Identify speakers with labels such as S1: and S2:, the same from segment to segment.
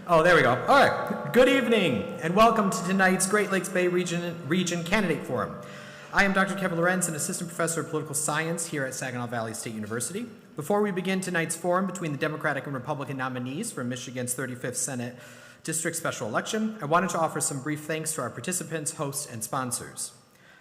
S1: Oh, there we go. All right. Good evening, and welcome to tonight's Great Lakes Bay Region Candidate Forum. I am Dr. Kevin Lorenz, an assistant professor of political science here at Saginaw Valley State University. Before we begin tonight's forum between the Democratic and Republican nominees for Michigan's 35th Senate District Special Election, I wanted to offer some brief thanks to our participants, hosts, and sponsors.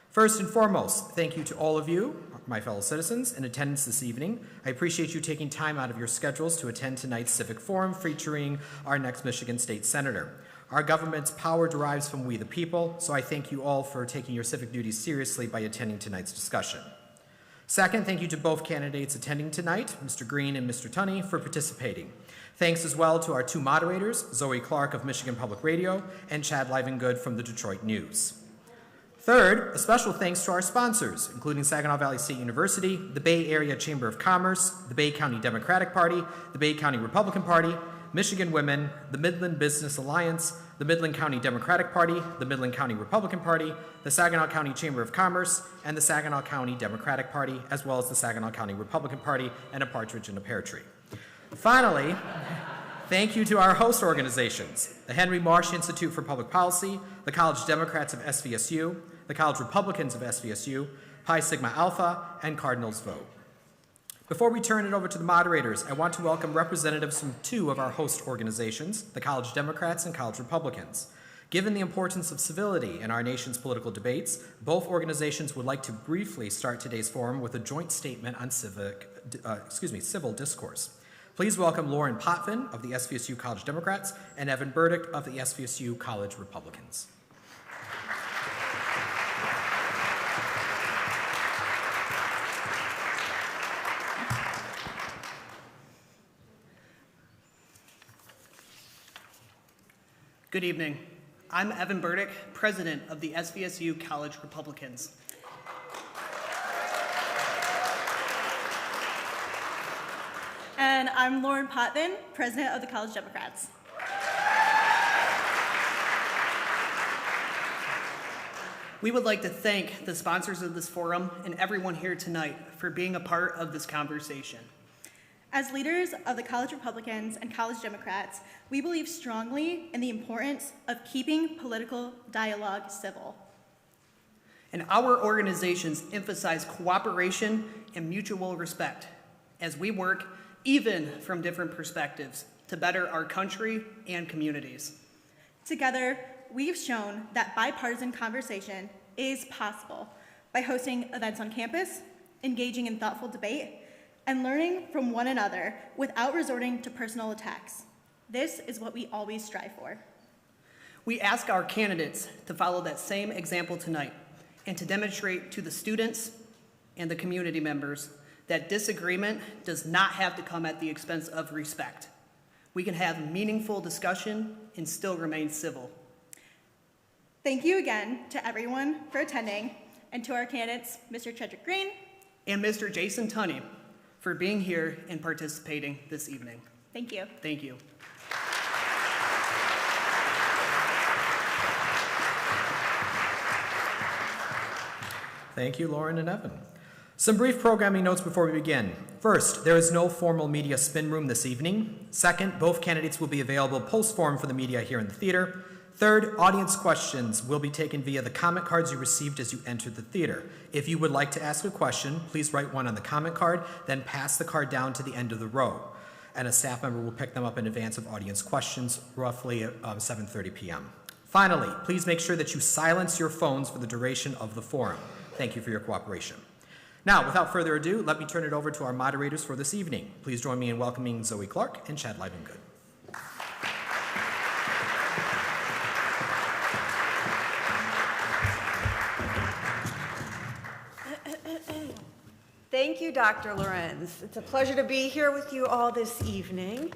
S1: First and foremost, thank you to all of you, my fellow citizens, in attendance this evening. I appreciate you taking time out of your schedules to attend tonight's civic forum featuring our next Michigan State Senator. Our government's power derives from we the people, so I thank you all for taking your civic duties seriously by attending tonight's discussion. Second, thank you to both candidates attending tonight, Mr. Greene and Mr. Tunney, for participating. Thanks as well to our two moderators, Zoe Clark of Michigan Public Radio and Chad Livengood from the Detroit News. Third, a special thanks to our sponsors, including Saginaw Valley State University, the Bay Area Chamber of Commerce, the Bay County Democratic Party, the Bay County Republican Party, Michigan Women, the Midland Business Alliance, the Midland County Democratic Party, the Midland County Republican Party, the Saginaw County Chamber of Commerce, and the Saginaw County Democratic Party, as well as the Saginaw County Republican Party and a partridge in a pear tree. Finally, thank you to our host organizations, the Henry Marsh Institute for Public Policy, the College Democrats of SVSU, the College Republicans of SVSU, Pi Sigma Alpha, and Cardinals Vote. Before we turn it over to the moderators, I want to welcome representatives from two of our host organizations, the College Democrats and College Republicans. Given the importance of civility in our nation's political debates, both organizations would like to briefly start today's forum with a joint statement on civil discourse. Please welcome Lauren Potvin of the SVSU College Democrats and Evan Burdick of the SVSU College Republicans.
S2: Good evening. I'm Evan Burdick, president of the SVSU College Republicans.
S3: And I'm Lauren Potvin, president of the College Democrats.
S2: We would like to thank the sponsors of this forum and everyone here tonight for being a part of this conversation.
S3: As leaders of the College Republicans and College Democrats, we believe strongly in the importance of keeping political dialogue civil.
S2: And our organizations emphasize cooperation and mutual respect as we work, even from different perspectives, to better our country and communities.
S3: Together, we've shown that bipartisan conversation is possible by hosting events on campus, engaging in thoughtful debate, and learning from one another without resorting to personal attacks. This is what we always strive for.
S2: We ask our candidates to follow that same example tonight and to demonstrate to the students and the community members that disagreement does not have to come at the expense of respect. We can have meaningful discussion and still remain civil.
S3: Thank you again to everyone for attending and to our candidates, Mr. Chedrick Greene
S2: and Mr. Jason Tunney, for being here and participating this evening.
S3: Thank you.
S2: Thank you.
S1: Thank you, Lauren and Evan. Some brief programming notes before we begin. First, there is no formal media spin room this evening. Second, both candidates will be available post-forum for the media here in the theater. Third, audience questions will be taken via the comment cards you received as you entered the theater. If you would like to ask a question, please write one on the comment card, then pass the card down to the end of the row, and a staff member will pick them up in advance of audience questions, roughly at 7:30 p.m. Finally, please make sure that you silence your phones for the duration of the forum. Thank you for your cooperation. Now, without further ado, let me turn it over to our moderators for this evening. Please join me in welcoming Zoe Clark and Chad Livengood.
S4: Thank you, Dr. Lorenz. It's a pleasure to be here with you all this evening.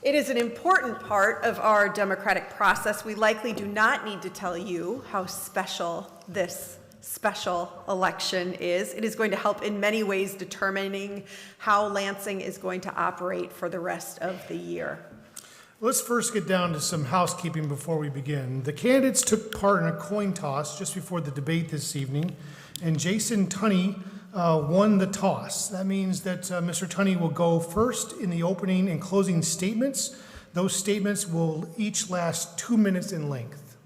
S4: It is an important part of our democratic process. We likely do not need to tell you how special this special election is. It is going to help in many ways determining how Lansing is going to operate for the rest of the year.
S5: Let's first get down to some housekeeping before we begin. The candidates took part in a coin toss just before the debate this evening, and Jason Tunney won the toss. That means that Mr. Tunney will go first in the opening and closing statements. Those statements will each last 2 minutes in length.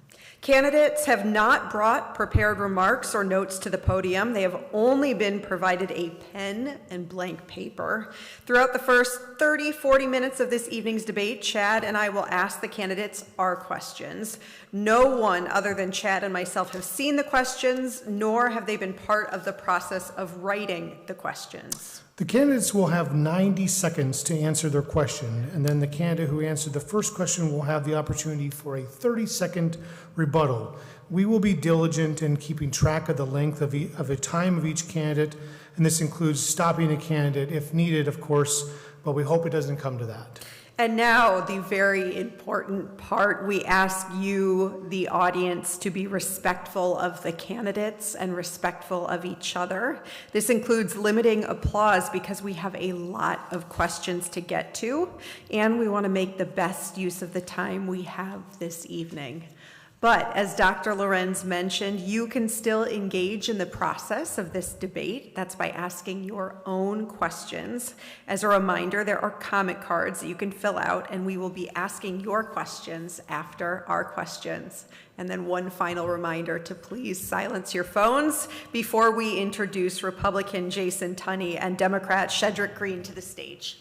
S4: Candidates have not brought prepared remarks or notes to the podium. They have only been provided a pen and blank paper. Throughout the first 40 minutes of this evening's debate, Chad and I will ask the candidates our questions. No one other than Chad and myself have seen the questions, nor have they been part of the process of writing the questions.
S5: The candidates will have 90 seconds to answer their question, and then the candidate who answered the first question will have the opportunity for a 30-second rebuttal. We will be diligent in keeping track of the length of the time of each candidate, and this includes stopping a candidate if needed, of course, but we hope it doesn't come to that.
S4: And now, the very important part, we ask you, the audience, to be respectful of the candidates and respectful of each other. This includes limiting applause because we have a lot of questions to get to, and we want to make the best use of the time we have this evening. But as Dr. Lorenz mentioned, you can still engage in the process of this debate. That's by asking your own questions. As a reminder, there are comment cards that you can fill out, and we will be asking your questions after our questions. And then one final reminder to please silence your phones before we introduce Republican Jason Tunney and Democrat Chedrick Greene to the stage.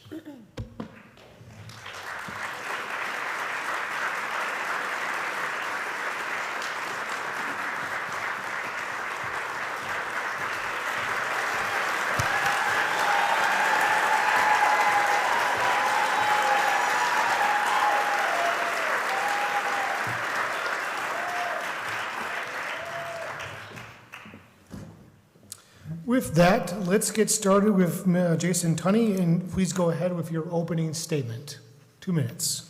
S5: With that, let's get started with Jason Tunney, and please go ahead with your opening statement. 2 minutes.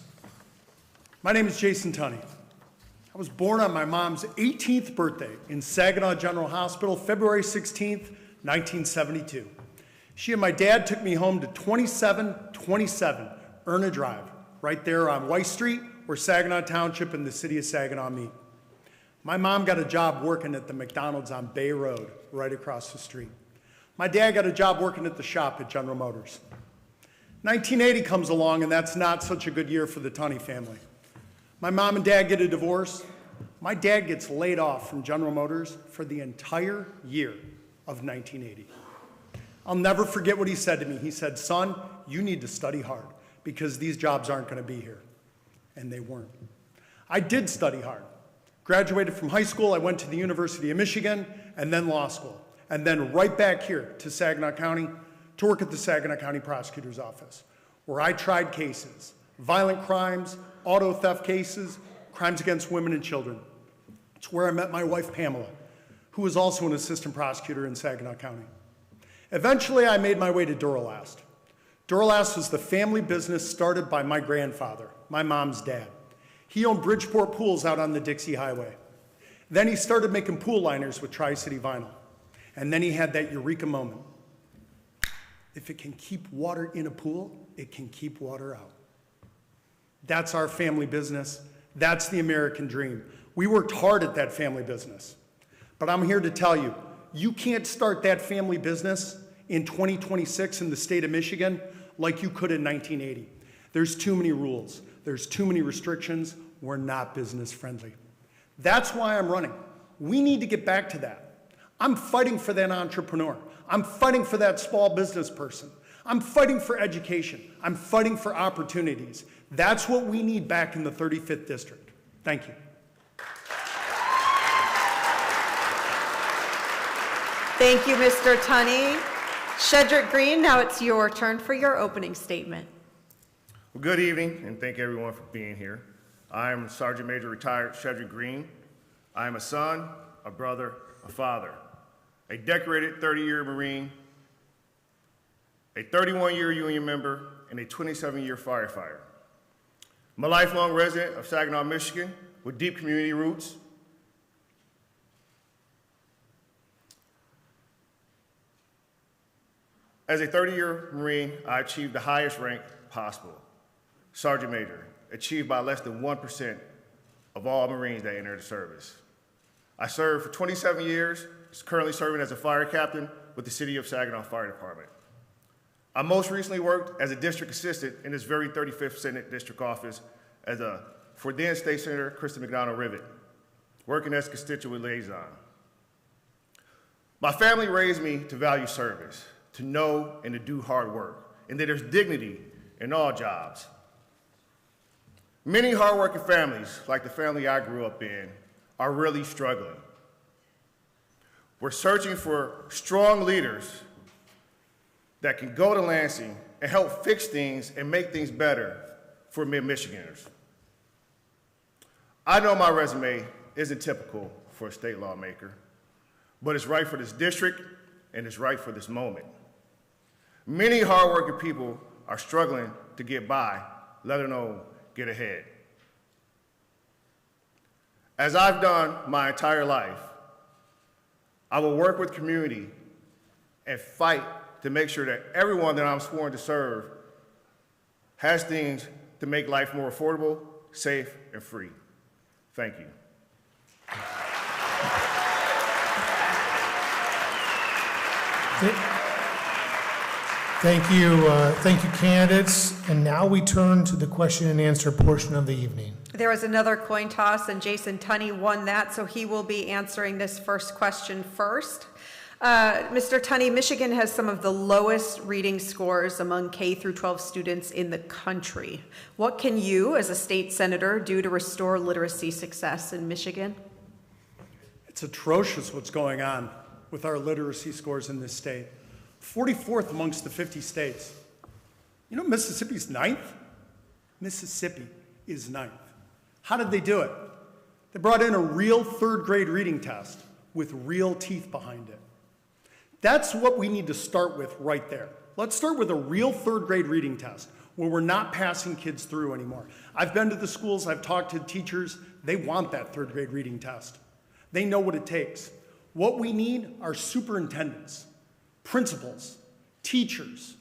S6: My name is Jason Tunney. I was born on my mom's 18th birthday in Saginaw General Hospital, February 16th, 1972. She and my dad took me home to 2727 Erna Drive, right there on Weiss Street, where Saginaw Township and the city of Saginaw meet. My mom got a job working at the McDonald's on Bay Road, right across the street. My dad got a job working at the shop at General Motors. 1980 comes along, and that's not such a good year for the Tunney family. My mom and dad get a divorce. My dad gets laid off from General Motors for the entire year of 1980. I'll never forget what he said to me. He said, "Son, you need to study hard because these jobs aren't going to be here." And they weren't. I did study hard. Graduated from high school, I went to the University of Michigan, and then law school, and then right back here to Saginaw County to work at the Saginaw County Prosecutor's Office, where I tried cases, violent crimes, auto theft cases, crimes against women and children. It's where I met my wife, Pamela, who was also an assistant prosecutor in Saginaw County. Eventually, I made my way to Duralast. Duralast was the family business started by my grandfather, my mom's dad. He owned Bridgeport Pools out on the Dixie Highway. Then he started making pool liners with Tri-City Vinyl. And then he had that eureka moment. If it can keep water in a pool, it can keep water out. That's our family business. That's the American dream. We worked hard at that family business. But I'm here to tell you, you can't start that family business in 2026 in the state of Michigan like you could in 1980. There's too many rules. There's too many restrictions. We're not business friendly. That's why I'm running. We need to get back to that. I'm fighting for that entrepreneur. I'm fighting for that small business person. I'm fighting for education. I'm fighting for opportunities. That's what we need back in the 35th District. Thank you.
S4: Thank you, Mr. Tunney. Chedrick Greene, now it's your turn for your opening statement.
S7: Well, good evening, and thank everyone for being here. I am Sergeant Major retired Chedrick Greene. I am a son, a brother, a father, a decorated 30-year Marine, a 31-year union member, and a 27-year firefighter. I'm a lifelong resident of Saginaw, Michigan, with deep community roots. As a 30-year Marine, I achieved the highest rank possible, Sergeant Major, achieved by less than 1% of all Marines that enter the service. I served for 27 years, currently serving as a fire captain with the City of Saginaw Fire Department. I most recently worked as a district assistant in this very 35th Senate District office for then State Senator Kristen McDonald-Rivet, working as constituent liaison. My family raised me to value service, to know and to do hard work, and that there's dignity in all jobs. Many hardworking families, like the family I grew up in, are really struggling. We're searching for strong leaders that can go to Lansing and help fix things and make things better for Mid-Michiganders. I know my resume isn't typical for a state lawmaker, but it's right for this district and it's right for this moment. Many hardworking people are struggling to get by, let alone get ahead. As I've done my entire life, I will work with community and fight to make sure that everyone that I'm sworn to serve has things to make life more affordable, safe, and free. Thank you.
S5: Thank you, candidates. And now we turn to the question and answer portion of the evening.
S4: There was another coin toss, and Jason Tunney won that, so he will be answering this first question first. Mr. Tunney, Michigan has some of the lowest reading scores among K through 12 students in the country. What can you, as a state senator, do to restore literacy success in Michigan?
S6: It's atrocious what's going on with our literacy scores in this state. 44th amongst the 50 states. You know Mississippi's 9th? Mississippi is 9th. How did they do it? They brought in a real third grade reading test with real teeth behind it. That's what we need to start with right there. Let's start with a real third grade reading test where we're not passing kids through anymore. I've been to the schools, I've talked to teachers, they want that third grade reading test. They know what it takes. What we need are superintendents, principals, teachers,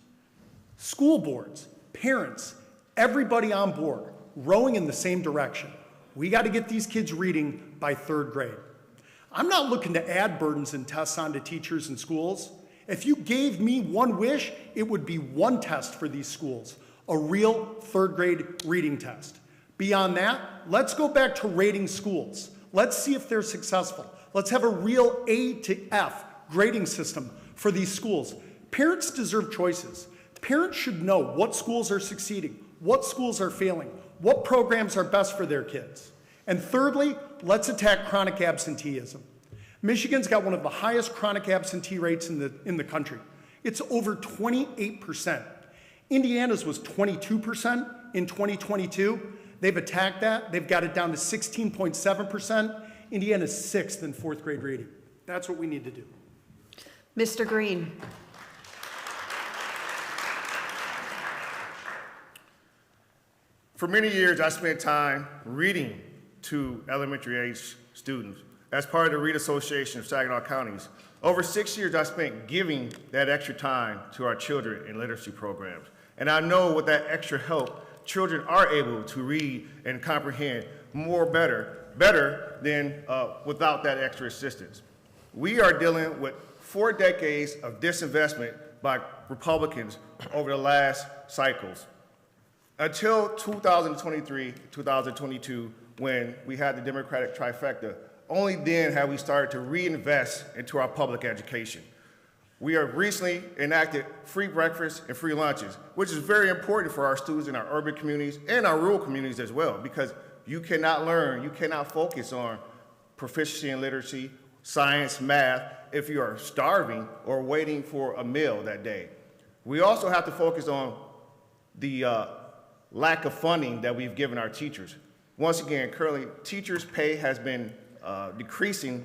S6: school boards, parents, everybody on board, rowing in the same direction. We got to get these kids reading by third grade. I'm not looking to add burdens and tests onto teachers and schools. If you gave me one wish, it would be one test for these schools, a real third grade reading test. Beyond that, let's go back to rating schools. Let's see if they're successful. Let's have a real A to F grading system for these schools. Parents deserve choices. Parents should know what schools are succeeding, what schools are failing, what programs are best for their kids. And thirdly, let's attack chronic absenteeism. Michigan's got one of the highest chronic absentee rates in the country. It's over 28%. Indiana's was 22% in 2022. They've attacked that. They've got it down to 16.7%. Indiana's 6th in fourth grade reading. That's what we need to do.
S4: Mr. Greene.
S7: For many years, I spent time reading to elementary age students as part of the Read Association of Saginaw Counties. Over 6 years, I spent giving that extra time to our children in literacy programs. And I know with that extra help, children are able to read and comprehend better than without that extra assistance. We are dealing with 4 decades of disinvestment by Republicans over the last cycles. Until 2023, 2022, when we had the Democratic trifecta, only then have we started to reinvest into our public education. We have recently enacted free breakfast and free lunches, which is very important for our students in our urban communities and our rural communities as well, because you cannot learn, you cannot focus on proficiency in literacy, science, math, if you are starving or waiting for a meal that day. We also have to focus on the lack of funding that we've given our teachers. Once again, currently, teachers' pay has been decreasing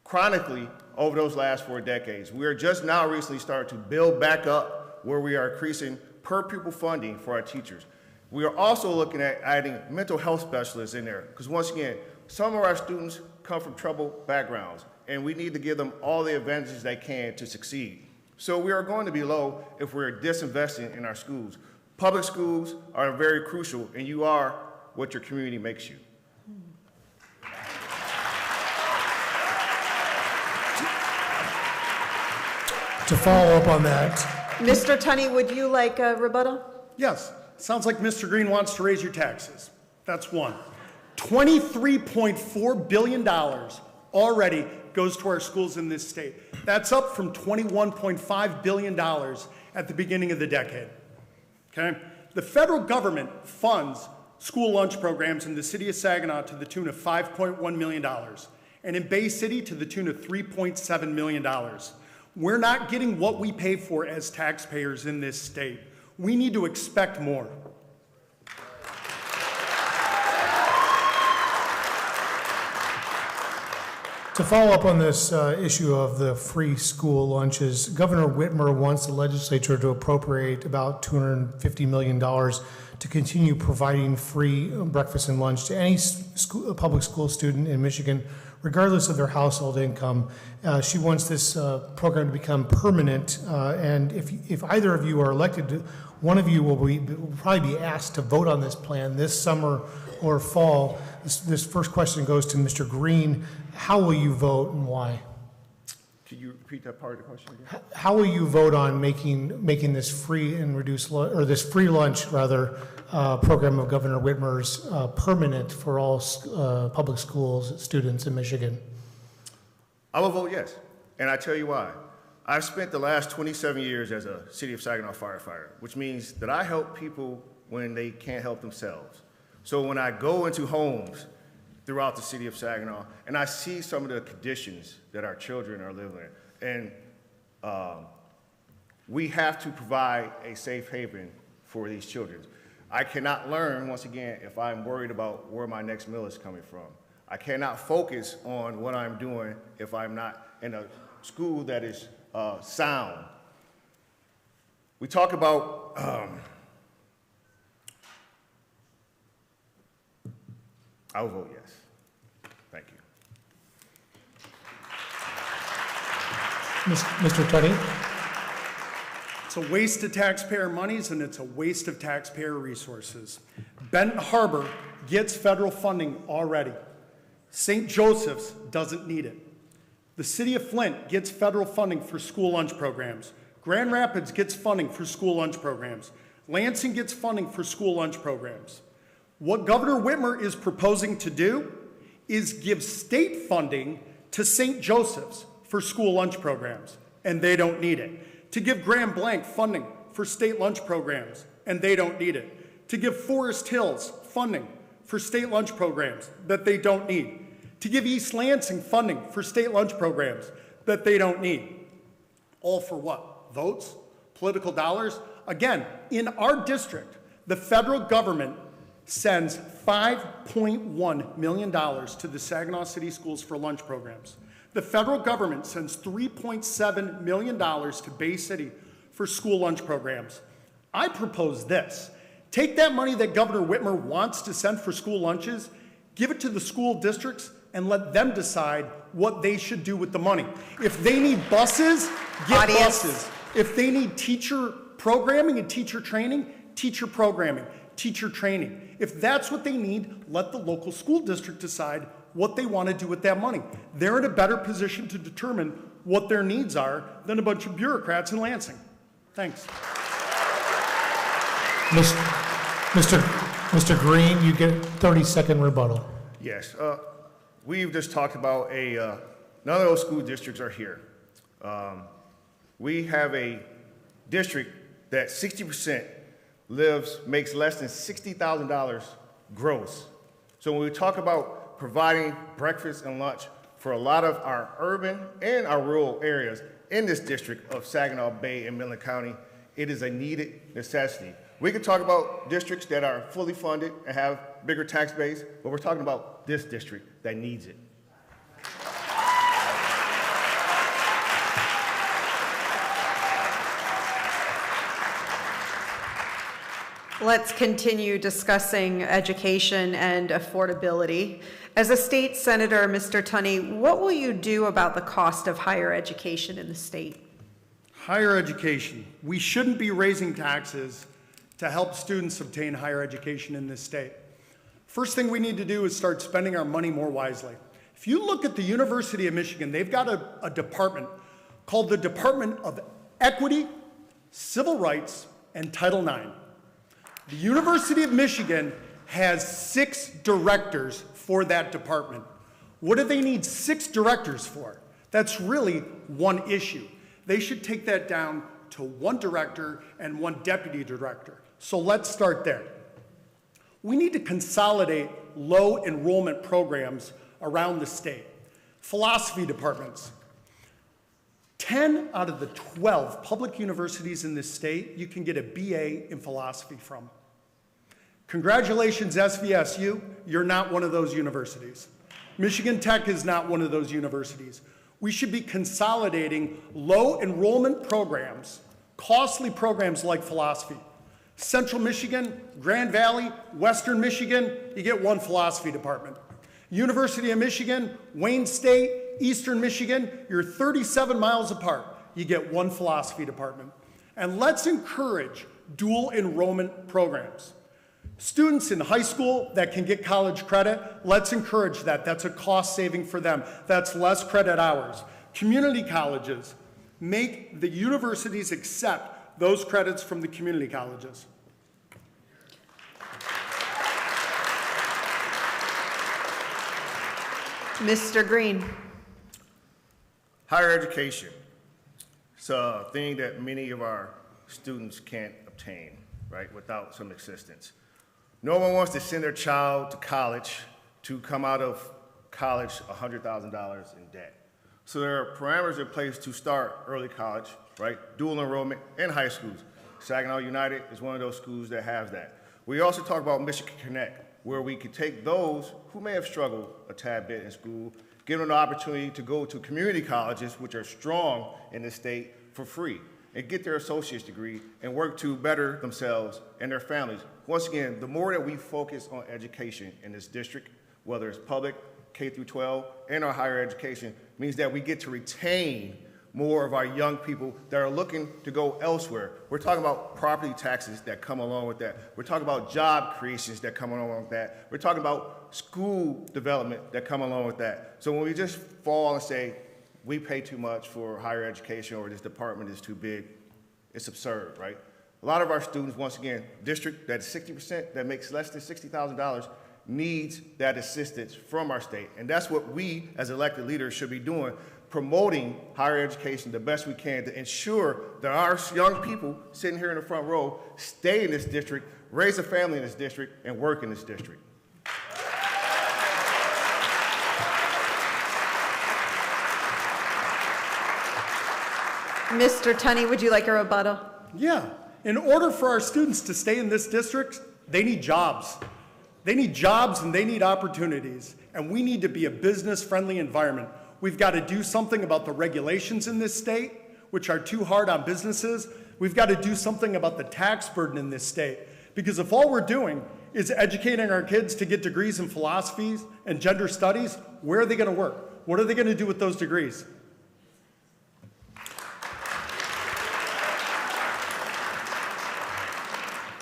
S7: chronically over those last 4 decades. We are just now recently starting to build back up where we are increasing per pupil funding for our teachers. We are also looking at adding mental health specialists in there, because once again, some of our students come from troubled backgrounds, and we need to give them all the advantages they can to succeed. So we are going to be low if we're disinvesting in our schools. Public schools are very crucial, and you are what your community makes you.
S5: To follow up on that,
S4: Mr. Tunney, would you like a rebuttal?
S6: Yes, sounds like Mr. Greene wants to raise your taxes. That's one. $23.4 billion already goes to our schools in this state. That's up from $21.5 billion at the beginning of the decade. Okay? The federal government funds school lunch programs in the city of Saginaw to the tune of $5.1 million, and in Bay City to the tune of $3.7 million. We're not getting what we pay for as taxpayers in this state. We need to expect more.
S5: To follow up on this issue of the free school lunches, Governor Whitmer wants the legislature to appropriate about $250 million to continue providing free breakfast and lunch to any public school student in Michigan, regardless of their household income. She wants this program to become permanent, and if either of you are elected, one of you will probably be asked to vote on this plan this summer or fall. This first question goes to Mr. Greene. How will you vote and why?
S7: Can you repeat that part of the question again?
S5: How will you vote on making this free and reduced or this free lunch program of Governor Whitmer's permanent for all public schools students in Michigan?
S7: I will vote yes, and I tell you why. I've spent the last 27 years as a City of Saginaw firefighter, which means that I help people when they can't help themselves. So when I go into homes throughout the city of Saginaw, and I see some of the conditions that our children are living in, and we have to provide a safe haven for these children. I cannot learn, once again, if I'm worried about where my next meal is coming from. I cannot focus on what I'm doing if I'm not in a school that is sound. We talk about I will vote yes. Thank you.
S5: Mr. Tunney?
S6: It's a waste of taxpayer monies and it's a waste of taxpayer resources. Benton Harbor gets federal funding already. St. Joseph's doesn't need it. The city of Flint gets federal funding for school lunch programs. Grand Rapids gets funding for school lunch programs. Lansing gets funding for school lunch programs. What Governor Whitmer is proposing to do is give state funding to St. Joseph's for school lunch programs, and they don't need it. To give Grand Blanc funding for state lunch programs, and they don't need it. To give Forest Hills funding for state lunch programs that they don't need. To give East Lansing funding for state lunch programs that they don't need. All for what? Votes? Political dollars? Again, in our district, the federal government sends $5.1 million to the Saginaw City Schools for lunch programs. The federal government sends $3.7 million to Bay City for school lunch programs. I propose this. Take that money that Governor Whitmer wants to send for school lunches, give it to the school districts, and let them decide what they should do with the money. If they need buses, get buses. If they need teacher programming and teacher training, teacher programming, teacher training. If that's what they need, let the local school district decide what they want to do with that money. They're in a better position to determine what their needs are than a bunch of bureaucrats in Lansing. Thanks.
S5: Mr. Greene, you get a 30-second rebuttal.
S7: Yes. We've just talked about none of those school districts are here. We have a district that 60% makes less than $60,000 gross. So when we talk about providing breakfast and lunch for a lot of our urban and our rural areas in this district of Saginaw Bay and Midland County, it is a needed necessity. We could talk about districts that are fully funded and have bigger tax base, but we're talking about this district that needs it.
S4: Let's continue discussing education and affordability. As a state senator, Mr. Tunney, what will you do about the cost of higher education in the state?
S6: Higher education. We shouldn't be raising taxes to help students obtain higher education in this state. First thing we need to do is start spending our money more wisely. If you look at the University of Michigan, they've got a department called the Department of Equity, civil rights, and Title IX. The University of Michigan has 6 directors for that department. What do they need 6 directors for? That's really one issue. They should take that down to 1 director and 1 deputy director. So let's start there. We need to consolidate low enrollment programs around the state. Philosophy departments. 10 out of the 12 public universities in this state, you can get a BA in philosophy from. Congratulations, SVSU, you're not one of those universities. Michigan Tech is not one of those universities. We should be consolidating low enrollment programs, costly programs like philosophy. Central Michigan, Grand Valley, Western Michigan, you get 1 philosophy department. University of Michigan, Wayne State, Eastern Michigan, you're 37 miles apart. You get 1 philosophy department. And let's encourage dual enrollment programs. Students in high school that can get college credit, let's encourage that. That's a cost saving for them. That's less credit hours. Community colleges, make the universities accept those credits from the community colleges.
S4: Mr. Greene.
S7: Higher education. It's a thing that many of our students can't obtain, right, without some assistance. No one wants to send their child to college to come out of college $100,000 in debt. So there are parameters in place to start early college, right? Dual enrollment in high schools. Saginaw United is one of those schools that has that. We also talk about Michigan Connect, where we could take those who may have struggled a tad bit in school, give them the opportunity to go to community colleges, which are strong in the state, for free, and get their associate's degree and work to better themselves and their families. Once again, the more that we focus on education in this district, whether it's public, K through 12, and our higher education, means that we get to retain more of our young people that are looking to go elsewhere. We're talking about property taxes that come along with that. We're talking about job creations that come along with that. We're talking about school development that come along with that. So when we just fall and say, we pay too much for higher education or this department is too big, it's absurd, right? A lot of our students, once again, district that's 60% that makes less than $60,000 needs that assistance from our state. And that's what we as elected leaders should be doing, promoting higher education the best we can to ensure that our young people sitting here in the front row stay in this district, raise a family in this district, and work in this district.
S4: Mr. Tunney, would you like a rebuttal?
S6: Yeah. In order for our students to stay in this district, they need jobs. They need jobs and they need opportunities. And we need to be a business-friendly environment. We've got to do something about the regulations in this state, which are too hard on businesses. We've got to do something about the tax burden in this state. Because if all we're doing is educating our kids to get degrees in philosophies and gender studies, where are they going to work? What are they going to do with those degrees?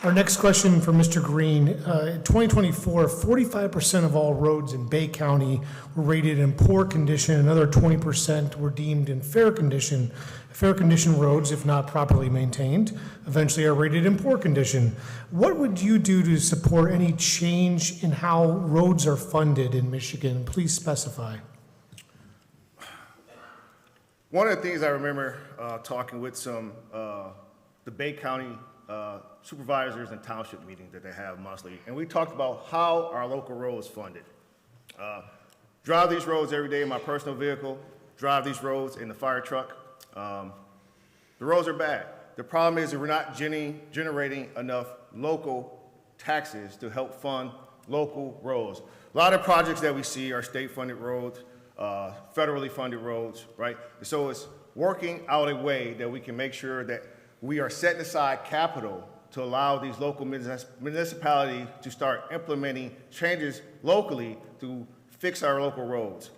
S5: Our next question for Mr. Greene. In 2024, 45% of all roads in Bay County were rated in poor condition. Another 20% were deemed in fair condition. Fair condition roads, if not properly maintained, eventually are rated in poor condition. What would you do to support any change in how roads are funded in Michigan? Please specify.
S7: One of the things I remember talking with some the Bay County supervisors and township meetings that they have monthly, and we talked about how our local roads funded. Drive these roads every day in my personal vehicle, drive these roads in the fire truck. The roads are bad. The problem is that we're not generating enough local taxes to help fund local roads. A lot of projects that we see are state-funded roads, federally funded roads, right? So it's working out a way that we can make sure that we are setting aside capital to allow these local municipalities to start implementing changes locally to fix our local roads.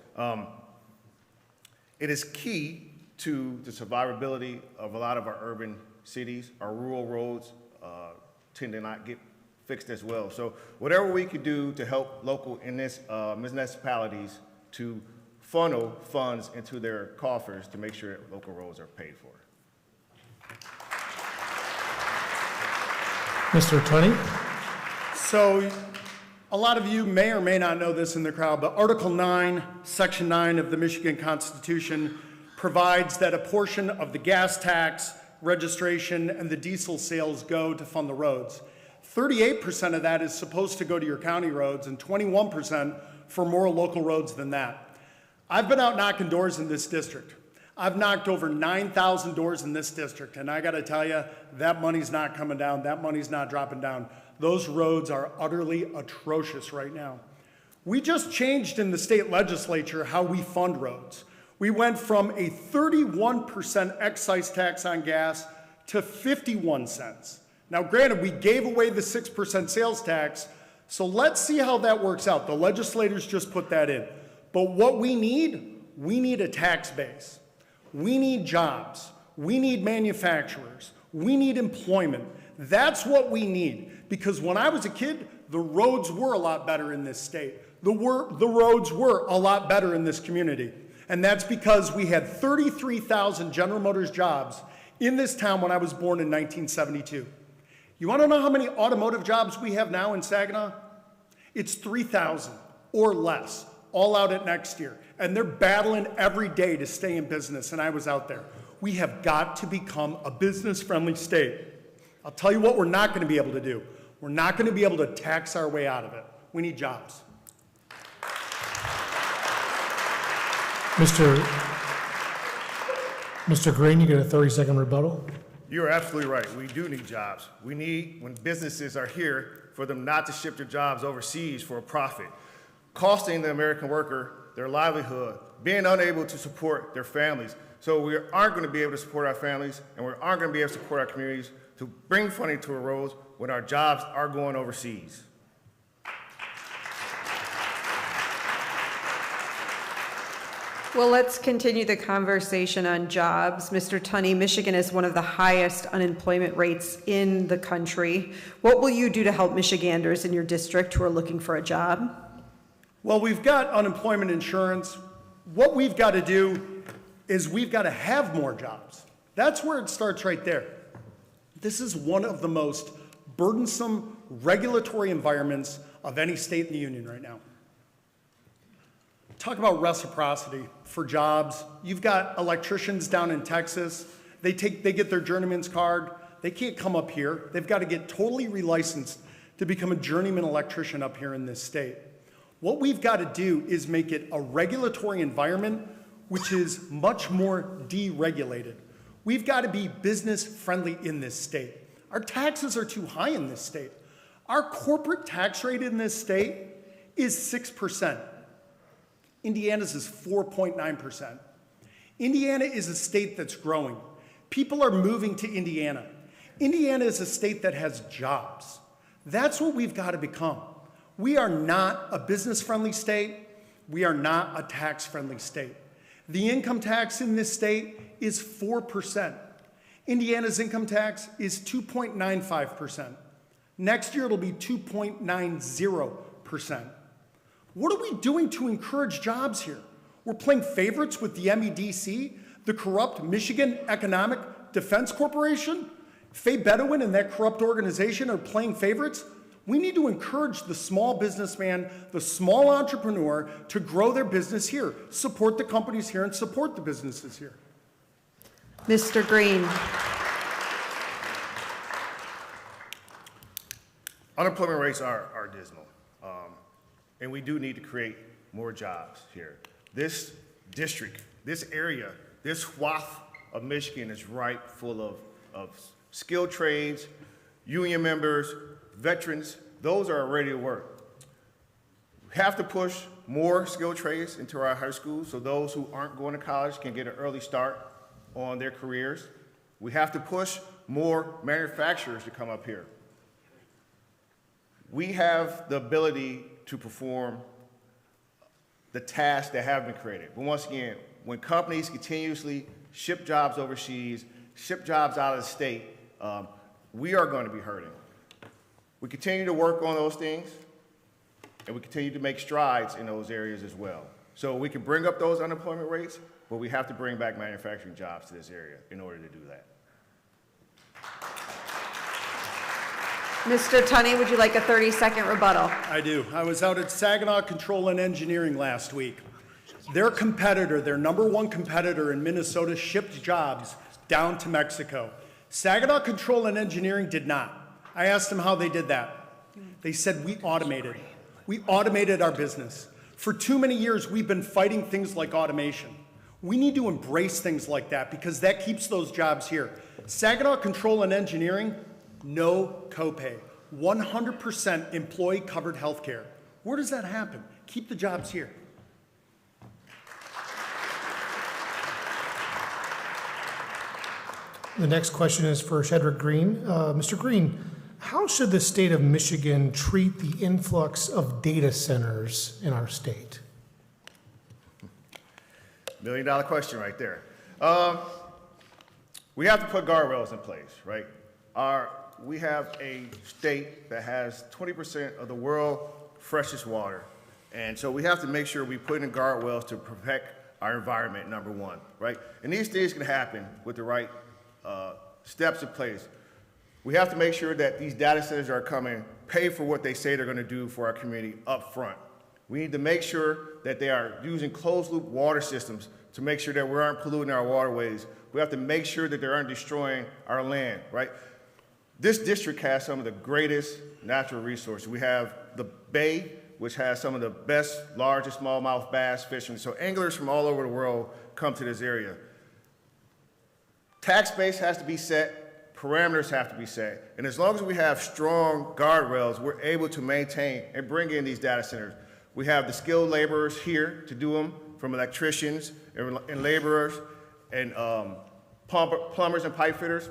S7: It is key to the survivability of a lot of our urban cities. Our rural roads tend to not get fixed as well. So whatever we could do to help local municipalities to funnel funds into their coffers to make sure that local roads are paid for.
S5: Mr. Tunney?
S6: So, a lot of you may or may not know this in the crowd, but Article 9, Section 9 of the Michigan Constitution provides that a portion of the gas tax, registration, and the diesel sales go to fund the roads. 38% of that is supposed to go to your county roads and 21% for more local roads than that. I've been out knocking doors in this district. I've knocked over 9,000 doors in this district, and I gotta tell you, that money's not coming down, that money's not dropping down. Those roads are utterly atrocious right now. We just changed in the state legislature how we fund roads. We went from a 31% excise tax on gas to 51 cents. Now, granted, we gave away the 6% sales tax, so let's see how that works out. The legislators just put that in. But what we need a tax base. We need jobs. We need manufacturers. We need employment. That's what we need. Because when I was a kid, the roads were a lot better in this state. The roads were a lot better in this community. And that's because we had 33,000 General Motors jobs in this town when I was born in 1972. You want to know how many automotive jobs we have now in Saginaw? It's 3,000 or less, all out at next year. And they're battling every day to stay in business, and I was out there. We have got to become a business-friendly state. I'll tell you what we're not going to be able to do. We're not going to be able to tax our way out of it. We need jobs.
S5: Mr. Greene, you get a 30-second rebuttal.
S7: You're absolutely right. We do need jobs. We need, when businesses are here, for them not to ship their jobs overseas for a profit, costing the American worker their livelihood, being unable to support their families. So we aren't going to be able to support our families, and we aren't going to be able to support our communities to bring funding to our roads when our jobs are going overseas.
S4: Well, let's continue the conversation on jobs. Mr. Tunney, Michigan is one of the highest unemployment rates in the country. What will you do to help Michiganders in your district who are looking for a job?
S6: Well, we've got unemployment insurance. What we've got to do is we've got to have more jobs. That's where it starts right there. This is one of the most burdensome regulatory environments of any state in the union right now. Talk about reciprocity for jobs. You've got electricians down in Texas. They get their journeyman's card. They can't come up here. They've got to get totally relicensed to become a journeyman electrician up here in this state. What we've got to do is make it a regulatory environment which is much more deregulated. We've got to be business friendly in this state. Our taxes are too high in this state. Our corporate tax rate in this state is 6%. Indiana's is 4.9%. Indiana is a state that's growing. People are moving to Indiana. Indiana is a state that has jobs. That's what we've got to become. We are not a business-friendly state. We are not a tax-friendly state. The income tax in this state is 4%. Indiana's income tax is 2.95%. Next year, it'll be 2.90%. What are we doing to encourage jobs here? We're playing favorites with the MEDC, the corrupt Michigan Economic Defense Corporation? Faye Bedouin and that corrupt organization are playing favorites? We need to encourage the small businessman, the small entrepreneur to grow their business here, support the companies here, and support the businesses here.
S4: Mr. Greene.
S7: Unemployment rates are dismal, and we do need to create more jobs here. This district, this area, this swath of Michigan is ripe full of skilled trades, union members, veterans. Those are ready to work. We have to push more skilled trades into our high schools so those who aren't going to college can get an early start on their careers. We have to push more manufacturers to come up here. We have the ability to perform the tasks that have been created. But once again, when companies continuously ship jobs overseas, ship jobs out of the state, we are going to be hurting. We continue to work on those things, and we continue to make strides in those areas as well. So we can bring up those unemployment rates, but we have to bring back manufacturing jobs to this area in order to do that.
S4: Mr. Tunney, would you like a 30-second rebuttal?
S6: I do. I was out at Saginaw Control and Engineering last week. Their competitor, their number one competitor in Minnesota, shipped jobs down to Mexico. Saginaw Control and Engineering did not. I asked them how they did that. They said, we automated. We automated our business. For too many years, we've been fighting things like automation. We need to embrace things like that because that keeps those jobs here. Saginaw Control and Engineering, no copay. 100% employee-covered health care. Where does that happen? Keep the jobs here.
S5: The next question is for Chedrick Greene. Mr. Greene, how should the state of Michigan treat the influx of data centers in our state?
S7: $1 million question right there. We have to put guardrails in place, right? We have a state that has 20% of the world's freshest water. And so we have to make sure we put in guardrails to protect our environment, number one, right? And these things can happen with the right steps in place. We have to make sure that these data centers are coming, pay for what they say they're going to do for our community up front. We need to make sure that they are using closed-loop water systems to make sure that we aren't polluting our waterways. We have to make sure that they aren't destroying our land, right? This district has some of the greatest natural resources. We have the bay, which has some of the best, largest smallmouth bass fishing. So anglers from all over the world come to this area. Tax base has to be set, parameters have to be set, and as long as we have strong guardrails, we're able to maintain and bring in these data centers. We have the skilled laborers here to do them, from electricians and laborers and plumbers and pipe fitters.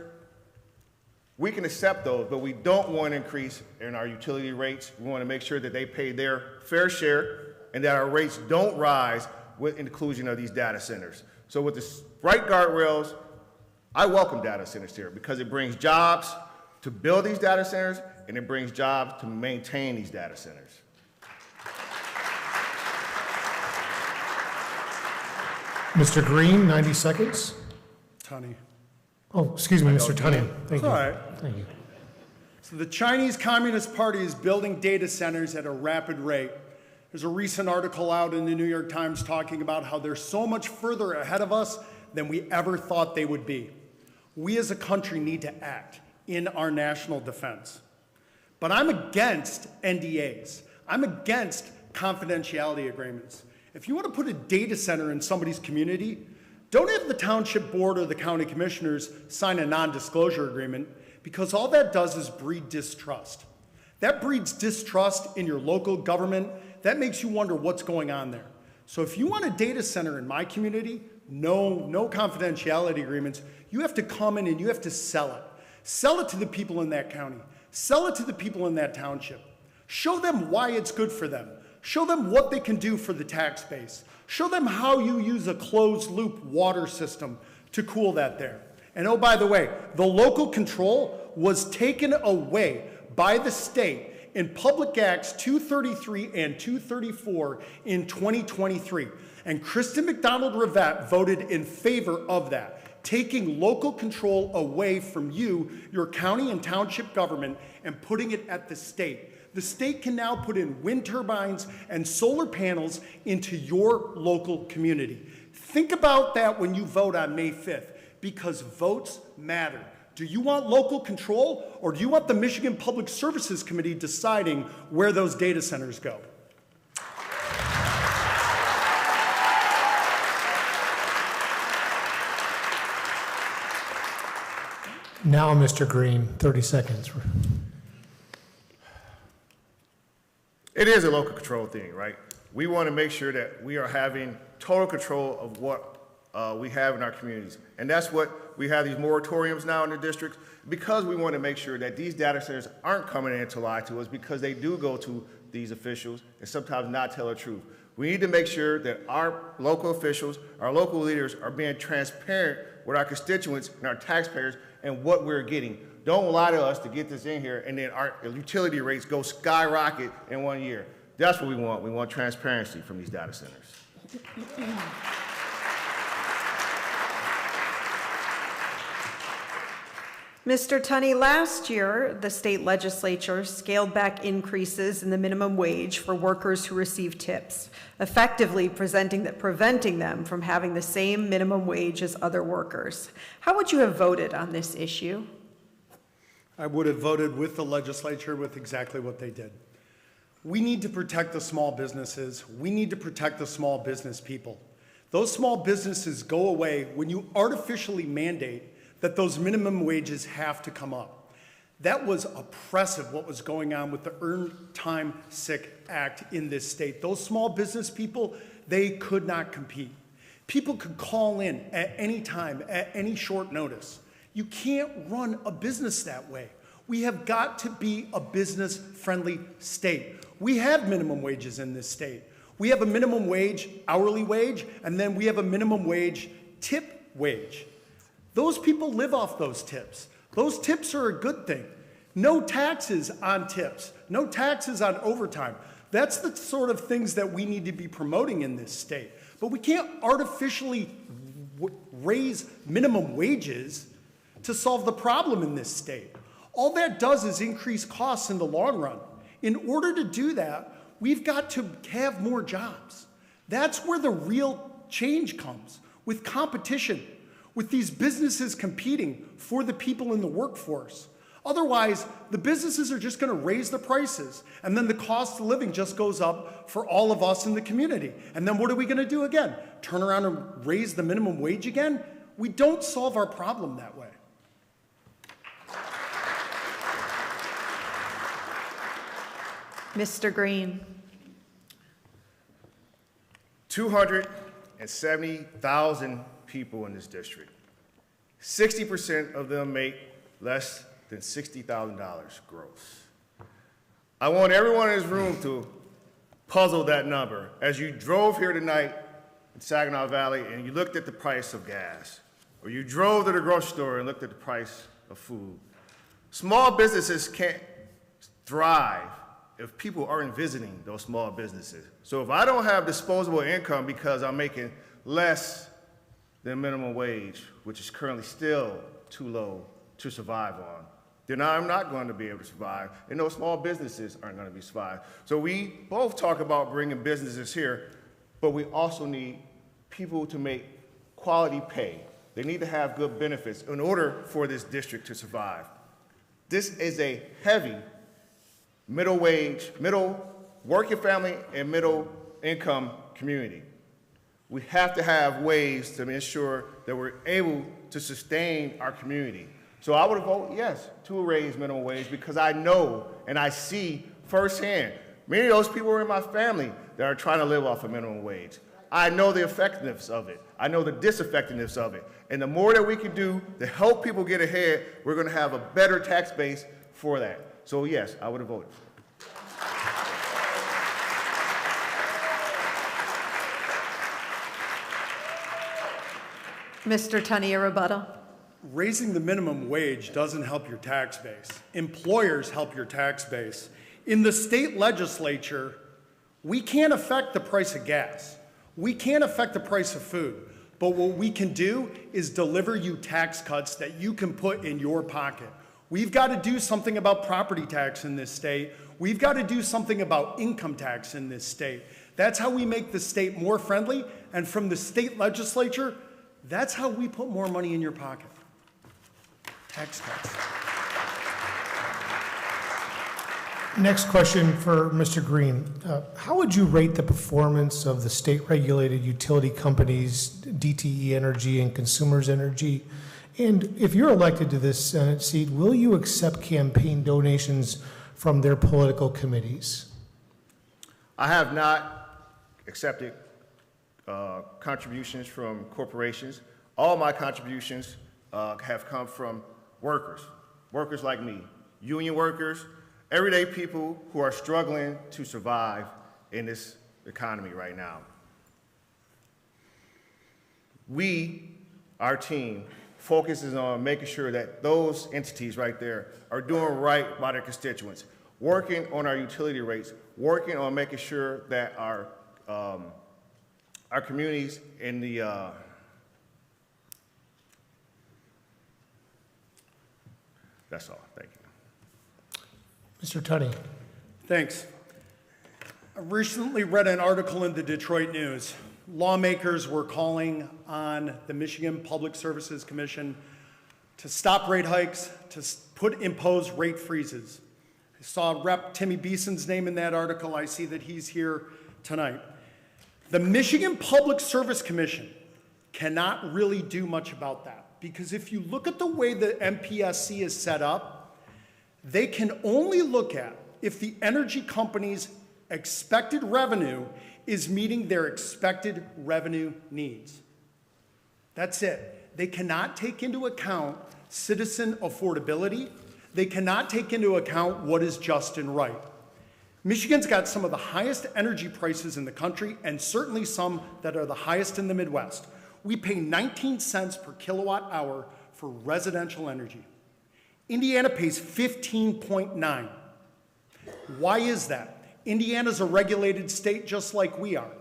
S7: We can accept those, but we don't want to increase in our utility rates. We want to make sure that they pay their fair share and that our rates don't rise with inclusion of these data centers. So with the right guardrails, I welcome data centers here because it brings jobs to build these data centers and it brings jobs to maintain these data centers.
S5: Mr. Greene, 90 seconds.
S6: Tunney.
S5: Oh, excuse me, Mr. Tunney. Thank you.
S6: All right.
S5: Thank you.
S6: So the Chinese Communist Party is building data centers at a rapid rate. There's a recent article out in the New York Times talking about how they're so much further ahead of us than we ever thought they would be. We as a country need to act in our national defense. But I'm against NDAs. I'm against confidentiality agreements. If you want to put a data center in somebody's community, don't have the township board or the county commissioners sign a non-disclosure agreement, because all that does is breed distrust. That breeds distrust in your local government. That makes you wonder what's going on there. So if you want a data center in my community, no confidentiality agreements. You have to come in and you have to sell it. Sell it to the people in that county. Sell it to the people in that township. Show them why it's good for them. Show them what they can do for the tax base. Show them how you use a closed-loop water system to cool that there. And oh, by the way, the local control was taken away by the state in Public Acts 233 and 234 in 2023. And Kristen McDonald-Rivette voted in favor of that, taking local control away from you, your county and township government, and putting it at the state. The state can now put in wind turbines and solar panels into your local community. Think about that when you vote on May 5th, because votes matter. Do you want local control, or do you want the Michigan Public Services Committee deciding where those data centers go?
S5: Now, Mr. Greene, 30 seconds.
S7: It is a local control thing, right? We want to make sure that we are having total control of what we have in our communities. And that's what we have these moratoriums now in the districts, because we want to make sure that these data centers aren't coming in to lie to us, because they do go to these officials and sometimes not tell the truth. We need to make sure that our local officials, our local leaders are being transparent with our constituents and our taxpayers and what we're getting. Don't lie to us to get this in here and then our utility rates go skyrocket in 1 year. That's what we want. We want transparency from these data centers.
S4: Mr. Tunney, last year, the state legislature scaled back increases in the minimum wage for workers who receive tips, effectively preventing them from having the same minimum wage as other workers. How would you have voted on this issue?
S6: I would have voted with the legislature with exactly what they did. We need to protect the small businesses. We need to protect the small business people. Those small businesses go away when you artificially mandate that those minimum wages have to come up. That was oppressive, what was going on with the Earned Time Sick Act in this state. Those small business people, they could not compete. People could call in at any time, at any short notice. You can't run a business that way. We have got to be a business-friendly state. We have minimum wages in this state. We have a minimum wage, hourly wage, and then we have a minimum wage, tip wage. Those people live off those tips. Those tips are a good thing. No taxes on tips, no taxes on overtime. That's the sort of things that we need to be promoting in this state. But we can't artificially raise minimum wages to solve the problem in this state. All that does is increase costs in the long run. In order to do that, we've got to have more jobs. That's where the real change comes, with competition, with these businesses competing for the people in the workforce. Otherwise, the businesses are just going to raise the prices, and then the cost of living just goes up for all of us in the community. And then what are we going to do again? Turn around and raise the minimum wage again? We don't solve our problem that way.
S4: Mr. Greene.
S7: 270,000 people in this district. 60% of them make less than $60,000 gross. I want everyone in this room to puzzle that number. As you drove here tonight in Saginaw Valley and you looked at the price of gas, or you drove to the grocery store and looked at the price of food, small businesses can't thrive if people aren't visiting those small businesses. So if I don't have disposable income because I'm making less than minimum wage, which is currently still too low to survive on, then I'm not going to be able to survive, and those small businesses aren't going to be survive. So we both talk about bringing businesses here, but we also need people to make quality pay. They need to have good benefits in order for this district to survive. This is a heavy middle wage, middle working family and middle income community. We have to have ways to ensure that we're able to sustain our community. So I would vote yes to raise minimum wage because I know and I see firsthand many of those people are in my family that are trying to live off a minimum wage. I know the effectiveness of it. I know the disineffectiveness of it. And the more that we can do to help people get ahead, we're going to have a better tax base for that. So yes, I would have voted for it.
S4: Mr. Tunney, a rebuttal.
S6: Raising the minimum wage doesn't help your tax base. Employers help your tax base. In the state legislature, we can't affect the price of gas. We can't affect the price of food. But what we can do is deliver you tax cuts that you can put in your pocket. We've got to do something about property tax in this state. We've got to do something about income tax in this state. That's how we make the state more friendly. And from the state legislature, that's how we put more money in your pocket. Tax cuts.
S5: Next question for Mr. Greene. How would you rate the performance of the state-regulated utility companies, DTE Energy and Consumers Energy? And if you're elected to this Senate seat, will you accept campaign donations from their political committees?
S7: I have not accepted contributions from corporations. All my contributions have come from workers like me, union workers, everyday people who are struggling to survive in this economy right now. We, our team, focuses on making sure that those entities right there are doing right by their constituents, working on our utility rates, working on making sure that our communities in the That's all. Thank you.
S5: Mr. Tunney.
S6: Thanks. I recently read an article in the Detroit News. Lawmakers were calling on the Michigan Public Services Commission to stop rate hikes, to impose rate freezes. I saw Rep. Timmy Beeson's name in that article. I see that he's here tonight. The Michigan Public Service Commission cannot really do much about that, because if you look at the way the MPSC is set up, they can only look at if the energy company's expected revenue is meeting their expected revenue needs. That's it. They cannot take into account citizen affordability. They cannot take into account what is just and right. Michigan's got some of the highest energy prices in the country, and certainly some that are the highest in the Midwest. We pay 19 cents per kilowatt hour for residential energy. Indiana pays 15.9. Why is that? Indiana's a regulated state just like we are.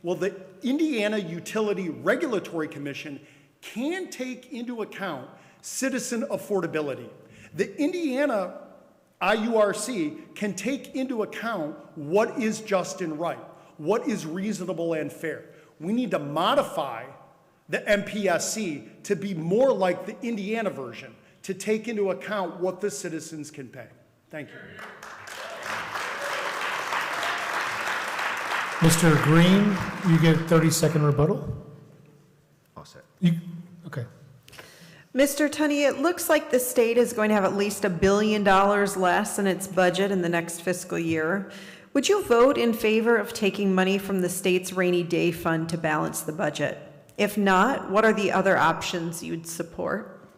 S6: Well, the Indiana Utility Regulatory Commission can take into account citizen affordability. The Indiana IURC can take into account what is just and right, what is reasonable and fair. We need to modify the MPSC to be more like the Indiana version, to take into account what the citizens can pay. Thank you.
S5: Mr. Greene, you get a 30-second rebuttal.
S7: All set.
S5: Okay.
S4: Mr. Tunney, it looks like the state is going to have at least $1 billion less in its budget in the next fiscal year. Would you vote in favor of taking money from the state's rainy day fund to balance the budget? If not, what are the other options you'd support?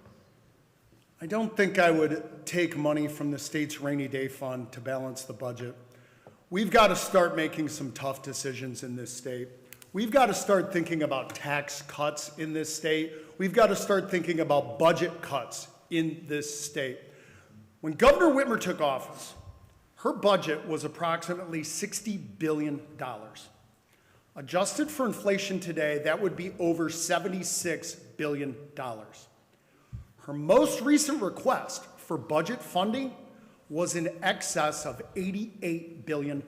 S6: I don't think I would take money from the state's rainy day fund to balance the budget. We've got to start making some tough decisions in this state. We've got to start thinking about tax cuts in this state. We've got to start thinking about budget cuts in this state. When Governor Whitmer took office, her budget was approximately $60 billion. Adjusted for inflation today, that would be over $76 billion. Her most recent request for budget funding was in excess of $88 billion.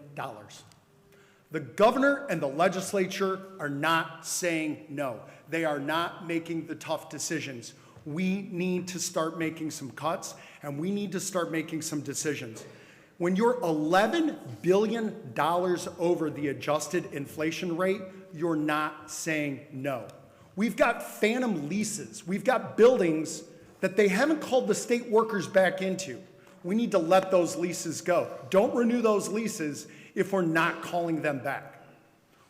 S6: The governor and the legislature are not saying no. They are not making the tough decisions. We need to start making some cuts, and we need to start making some decisions. When you're $11 billion over the adjusted inflation rate, you're not saying no. We've got phantom leases. We've got buildings that they haven't called the state workers back into. We need to let those leases go. Don't renew those leases if we're not calling them back.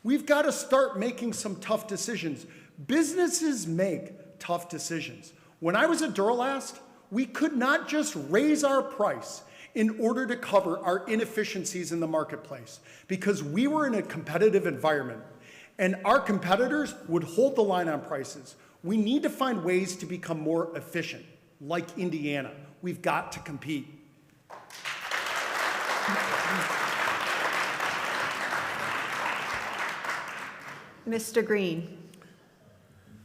S6: We've got to start making some tough decisions. Businesses make tough decisions. When I was at Duralast, we could not just raise our price in order to cover our inefficiencies in the marketplace, because we were in a competitive environment and our competitors would hold the line on prices. We need to find ways to become more efficient, like Indiana. We've got to compete.
S4: Mr. Greene.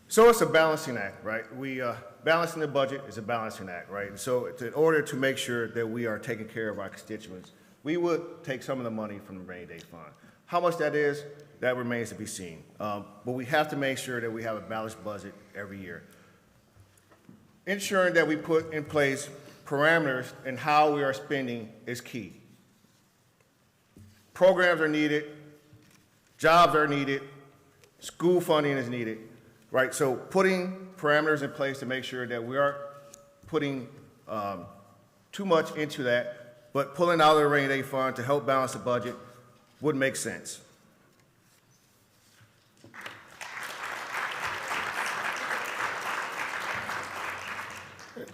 S7: So it's a balancing act, right? Balancing the budget is a balancing act, right? So in order to make sure that we are taking care of our constituents, we would take some of the money from the rainy day fund. How much that is, that remains to be seen. But we have to make sure that we have a balanced budget every year. Ensuring that we put in place parameters in how we are spending is key. Programs are needed, jobs are needed, school funding is needed, right? So putting parameters in place to make sure that we aren't putting too much into that, but pulling out of the rainy day fund to help balance the budget would make sense.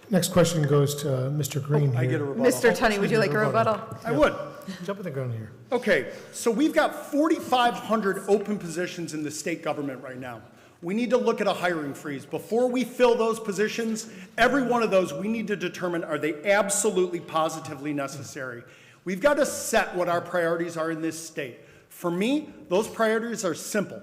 S5: Next question goes to Mr. Greene here.
S6: I get a rebuttal.
S4: Mr. Tunney, would you like a rebuttal?
S6: I would.
S5: Jump in the gun here.
S6: Okay, so we've got 4,500 open positions in the state government right now. We need to look at a hiring freeze. Before we fill those positions, every one of those, we need to determine, are they absolutely positively necessary? We've got to set what our priorities are in this state. For me, those priorities are simple.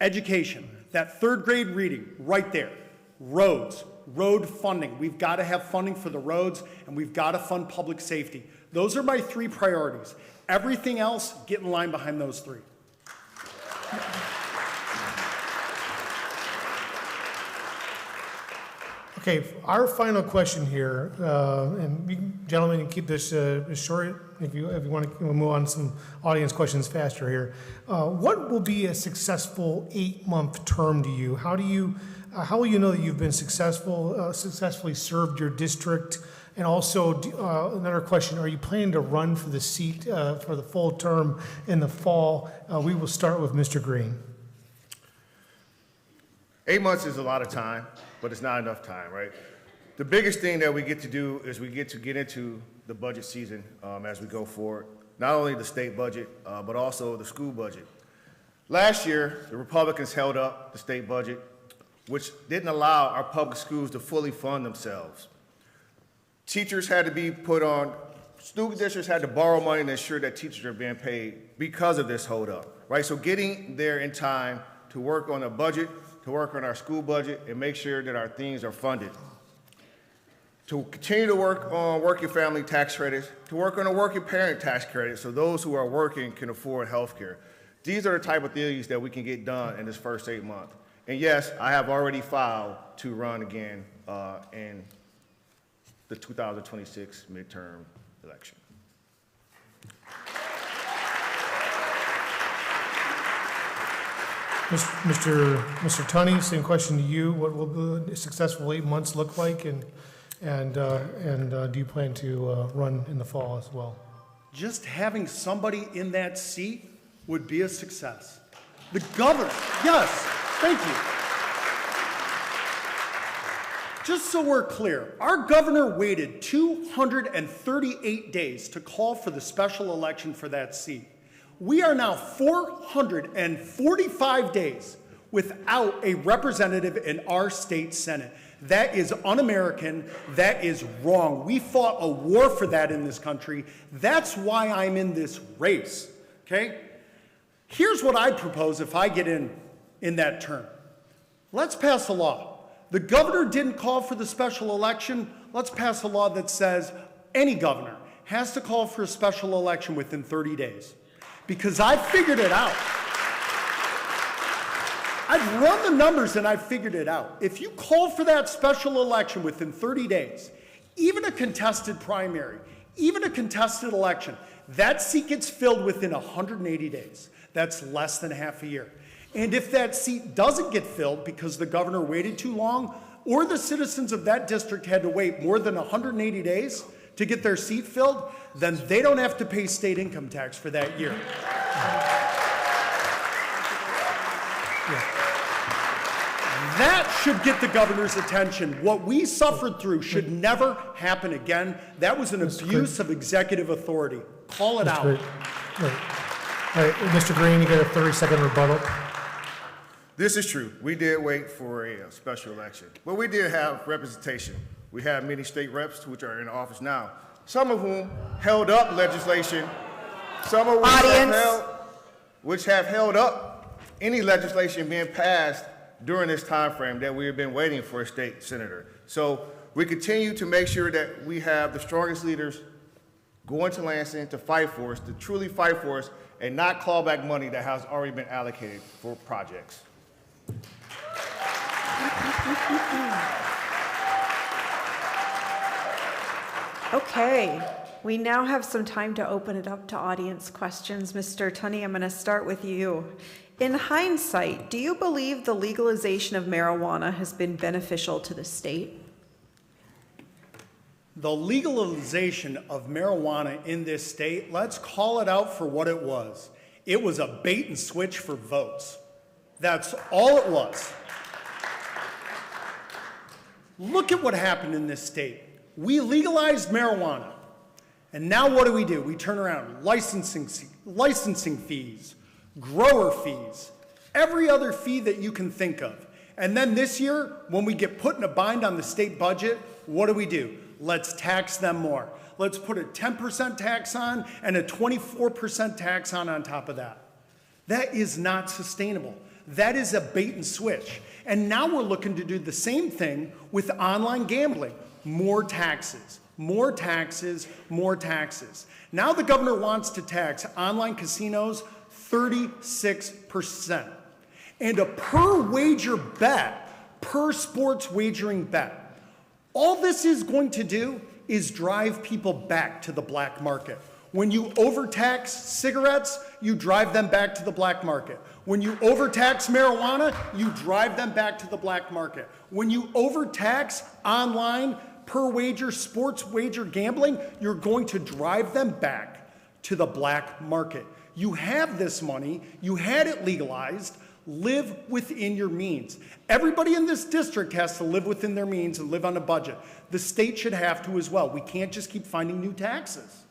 S6: Education, that third grade reading, right there. Roads, road funding. We've got to have funding for the roads, and we've got to fund public safety. Those are my 3 priorities. Everything else, get in line behind those 3.
S5: Okay, our final question here, and you gentlemen can keep this short if you want to move on to some audience questions faster here. What will be a successful 8-month term to you? How will you know that you've been successfully served your district? And also, another question, are you planning to run for the seat for the full term in the fall? We will start with Mr. Greene.
S7: 8 months is a lot of time, but it's not enough time, right? The biggest thing that we get to do is we get into the budget season as we go forward. Not only the state budget, but also the school budget. Last year, the Republicans held up the state budget, which didn't allow our public schools to fully fund themselves. Teachers had to be put on, school districts had to borrow money to ensure that teachers are being paid because of this hold up, right? So getting there in time to work on a budget, to work on our school budget and make sure that our things are funded. To continue to work on working family tax credits, to work on a working parent tax credit so those who are working can afford health care. These are the type of things that we can get done in this first 8 months. And yes, I have already filed to run again in the 2026 midterm election.
S5: Mr. Tunney, same question to you. What will the successful 8 months look like, and do you plan to run in the fall as well?
S6: Just having somebody in that seat would be a success. The governor, yes, thank you. Just so we're clear, our governor waited 238 days to call for the special election for that seat. We are now 445 days without a representative in our state Senate. That is un-American. That is wrong. We fought a war for that in this country. That's why I'm in this race, okay? Here's what I propose if I get in that term. Let's pass a law. The governor didn't call for the special election. Let's pass a law that says any governor has to call for a special election within 30 days. Because I figured it out. I've run the numbers and I've figured it out. If you call for that special election within 30 days, even a contested primary, even a contested election, that seat gets filled within 180 days. That's less than half a year. And if that seat doesn't get filled because the governor waited too long, or the citizens of that district had to wait more than 180 days to get their seat filled, then they don't have to pay state income tax for that year. That should get the governor's attention. What we suffered through should never happen again. That was an abuse of executive authority. Call it out.
S5: Great. All right, Mr. Greene, you got a 30-second rebuttal.
S7: This is true. We did wait for a special election, but we did have representation. We have many state reps which are in office now, some of whom held up legislation, some of which have held up any legislation being passed during this time frame that we have been waiting for a state senator. So we continue to make sure that we have the strongest leaders going to Lansing to fight for us, to truly fight for us, and not claw back money that has already been allocated for projects.
S4: Okay, we now have some time to open it up to audience questions. Mr. Tunney, I'm going to start with you. In hindsight, do you believe the legalization of marijuana has been beneficial to the state?
S6: The legalization of marijuana in this state, let's call it out for what it was. It was a bait and switch for votes. That's all it was. Look at what happened in this state. We legalized marijuana, and now what do? We turn around, licensing fees, grower fees, every other fee that you can think of. And then this year, when we get put in a bind on the state budget, what do? Let's tax them more. Let's put a 10% tax on and a 24% tax on top of that. That is not sustainable. That is a bait and switch. And now we're looking to do the same thing with online gambling. More taxes, more taxes, more taxes. Now the governor wants to tax online casinos 36%. And a per wager bet, per sports wagering bet. All this is going to do is drive people back to the black market. When you overtax cigarettes, you drive them back to the black market. When you overtax marijuana, you drive them back to the black market. When you overtax online per wager sports wager gambling, you're going to drive them back to the black market. You have this money, you had it legalized, live within your means. Everybody in this district has to live within their means and live on a budget. The state should have to as well. We can't just keep finding new taxes.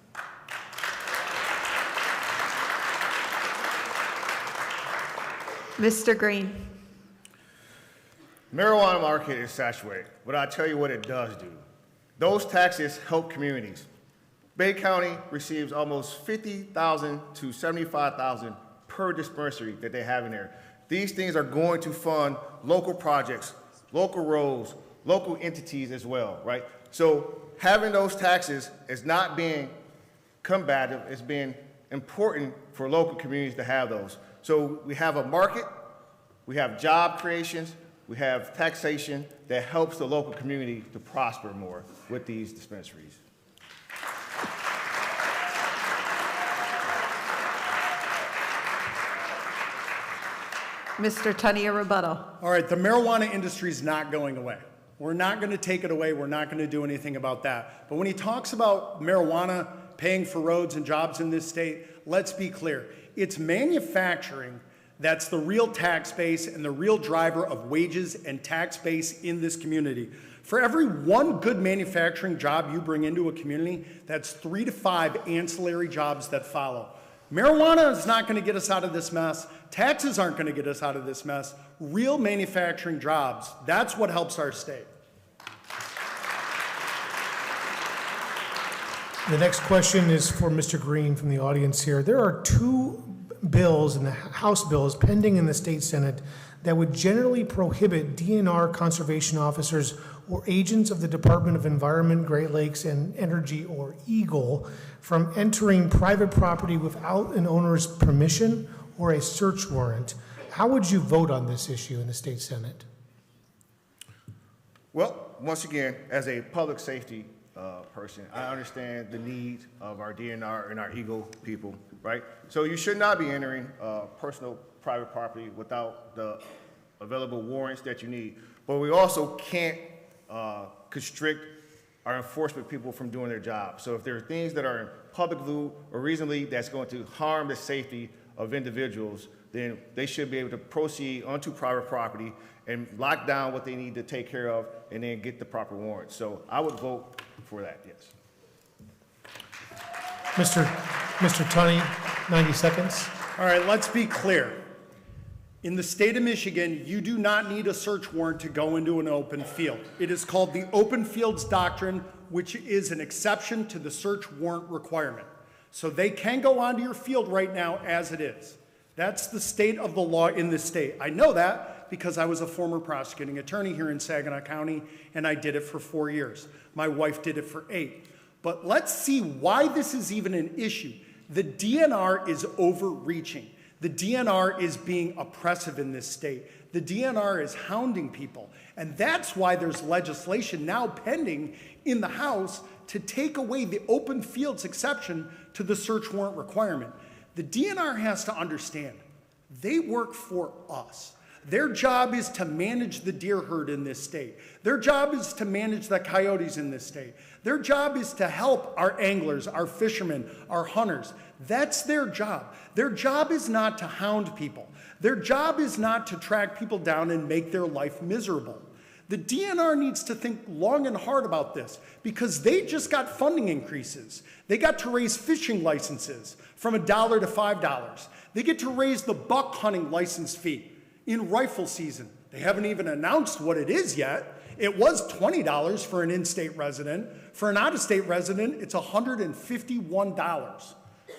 S4: Mr. Greene.
S7: Marijuana market is saturated, but I'll tell you what it does do. Those taxes help communities. Bay County receives almost $50,000 to $75,000 per dispensary that they have in there. These things are going to fund local projects, local roads, local entities as well, right? So having those taxes is not being combative, it's being important for local communities to have those. So we have a market, we have job creations, we have taxation that helps the local community to prosper more with these dispensaries.
S4: Mr. Tunney, a rebuttal.
S6: All right, the marijuana industry is not going away. We're not going to take it away. We're not going to do anything about that. But when he talks about marijuana paying for roads and jobs in this state, let's be clear. It's manufacturing that's the real tax base and the real driver of wages and tax base in this community. For every one good manufacturing job you bring into a community, that's 3 to 5 ancillary jobs that follow. Marijuana is not going to get us out of this mess. Taxes aren't going to get us out of this mess. Real manufacturing jobs, that's what helps our state.
S5: The next question is for Mr. Greene from the audience here. There are 2 bills in the House bills pending in the state Senate that would generally prohibit DNR conservation officers or agents of the Department of Environment, Great Lakes, and Energy, or EGLE, from entering private property without an owner's permission or a search warrant. How would you vote on this issue in the state Senate?
S7: Well, once again, as a public safety person, I understand the needs of our DNR and our EGLE people, right? So you should not be entering personal private property without the available warrants that you need. But we also can't constrict our enforcement people from doing their job. So if there are things that are in public view or reasonably that's going to harm the safety of individuals, then they should be able to proceed onto private property and lock down what they need to take care of and then get the proper warrants. So I would vote for that, yes.
S5: Mr. Tunney, 90 seconds.
S6: All right, let's be clear. In the state of Michigan, you do not need a search warrant to go into an open field. It is called the Open Fields Doctrine, which is an exception to the search warrant requirement. So they can go onto your field right now as it is. That's the state of the law in this state. I know that because I was a former prosecuting attorney here in Saginaw County, and I did it for 4 years. My wife did it for 8. But let's see why this is even an issue. The DNR is overreaching. The DNR is being oppressive in this state. The DNR is hounding people. And that's why there's legislation now pending in the House to take away the open fields exception to the search warrant requirement. The DNR has to understand, they work for us. Their job is to manage the deer herd in this state. Their job is to manage the coyotes in this state. Their job is to help our anglers, our fishermen, our hunters. That's their job. Their job is not to hound people. Their job is not to track people down and make their life miserable. The DNR needs to think long and hard about this because they just got funding increases. They got to raise fishing licenses from $1 to $5. They get to raise the buck hunting license fee in rifle season. They haven't even announced what it is yet. It was $20 for an in-state resident. For an out-of-state resident, it's $151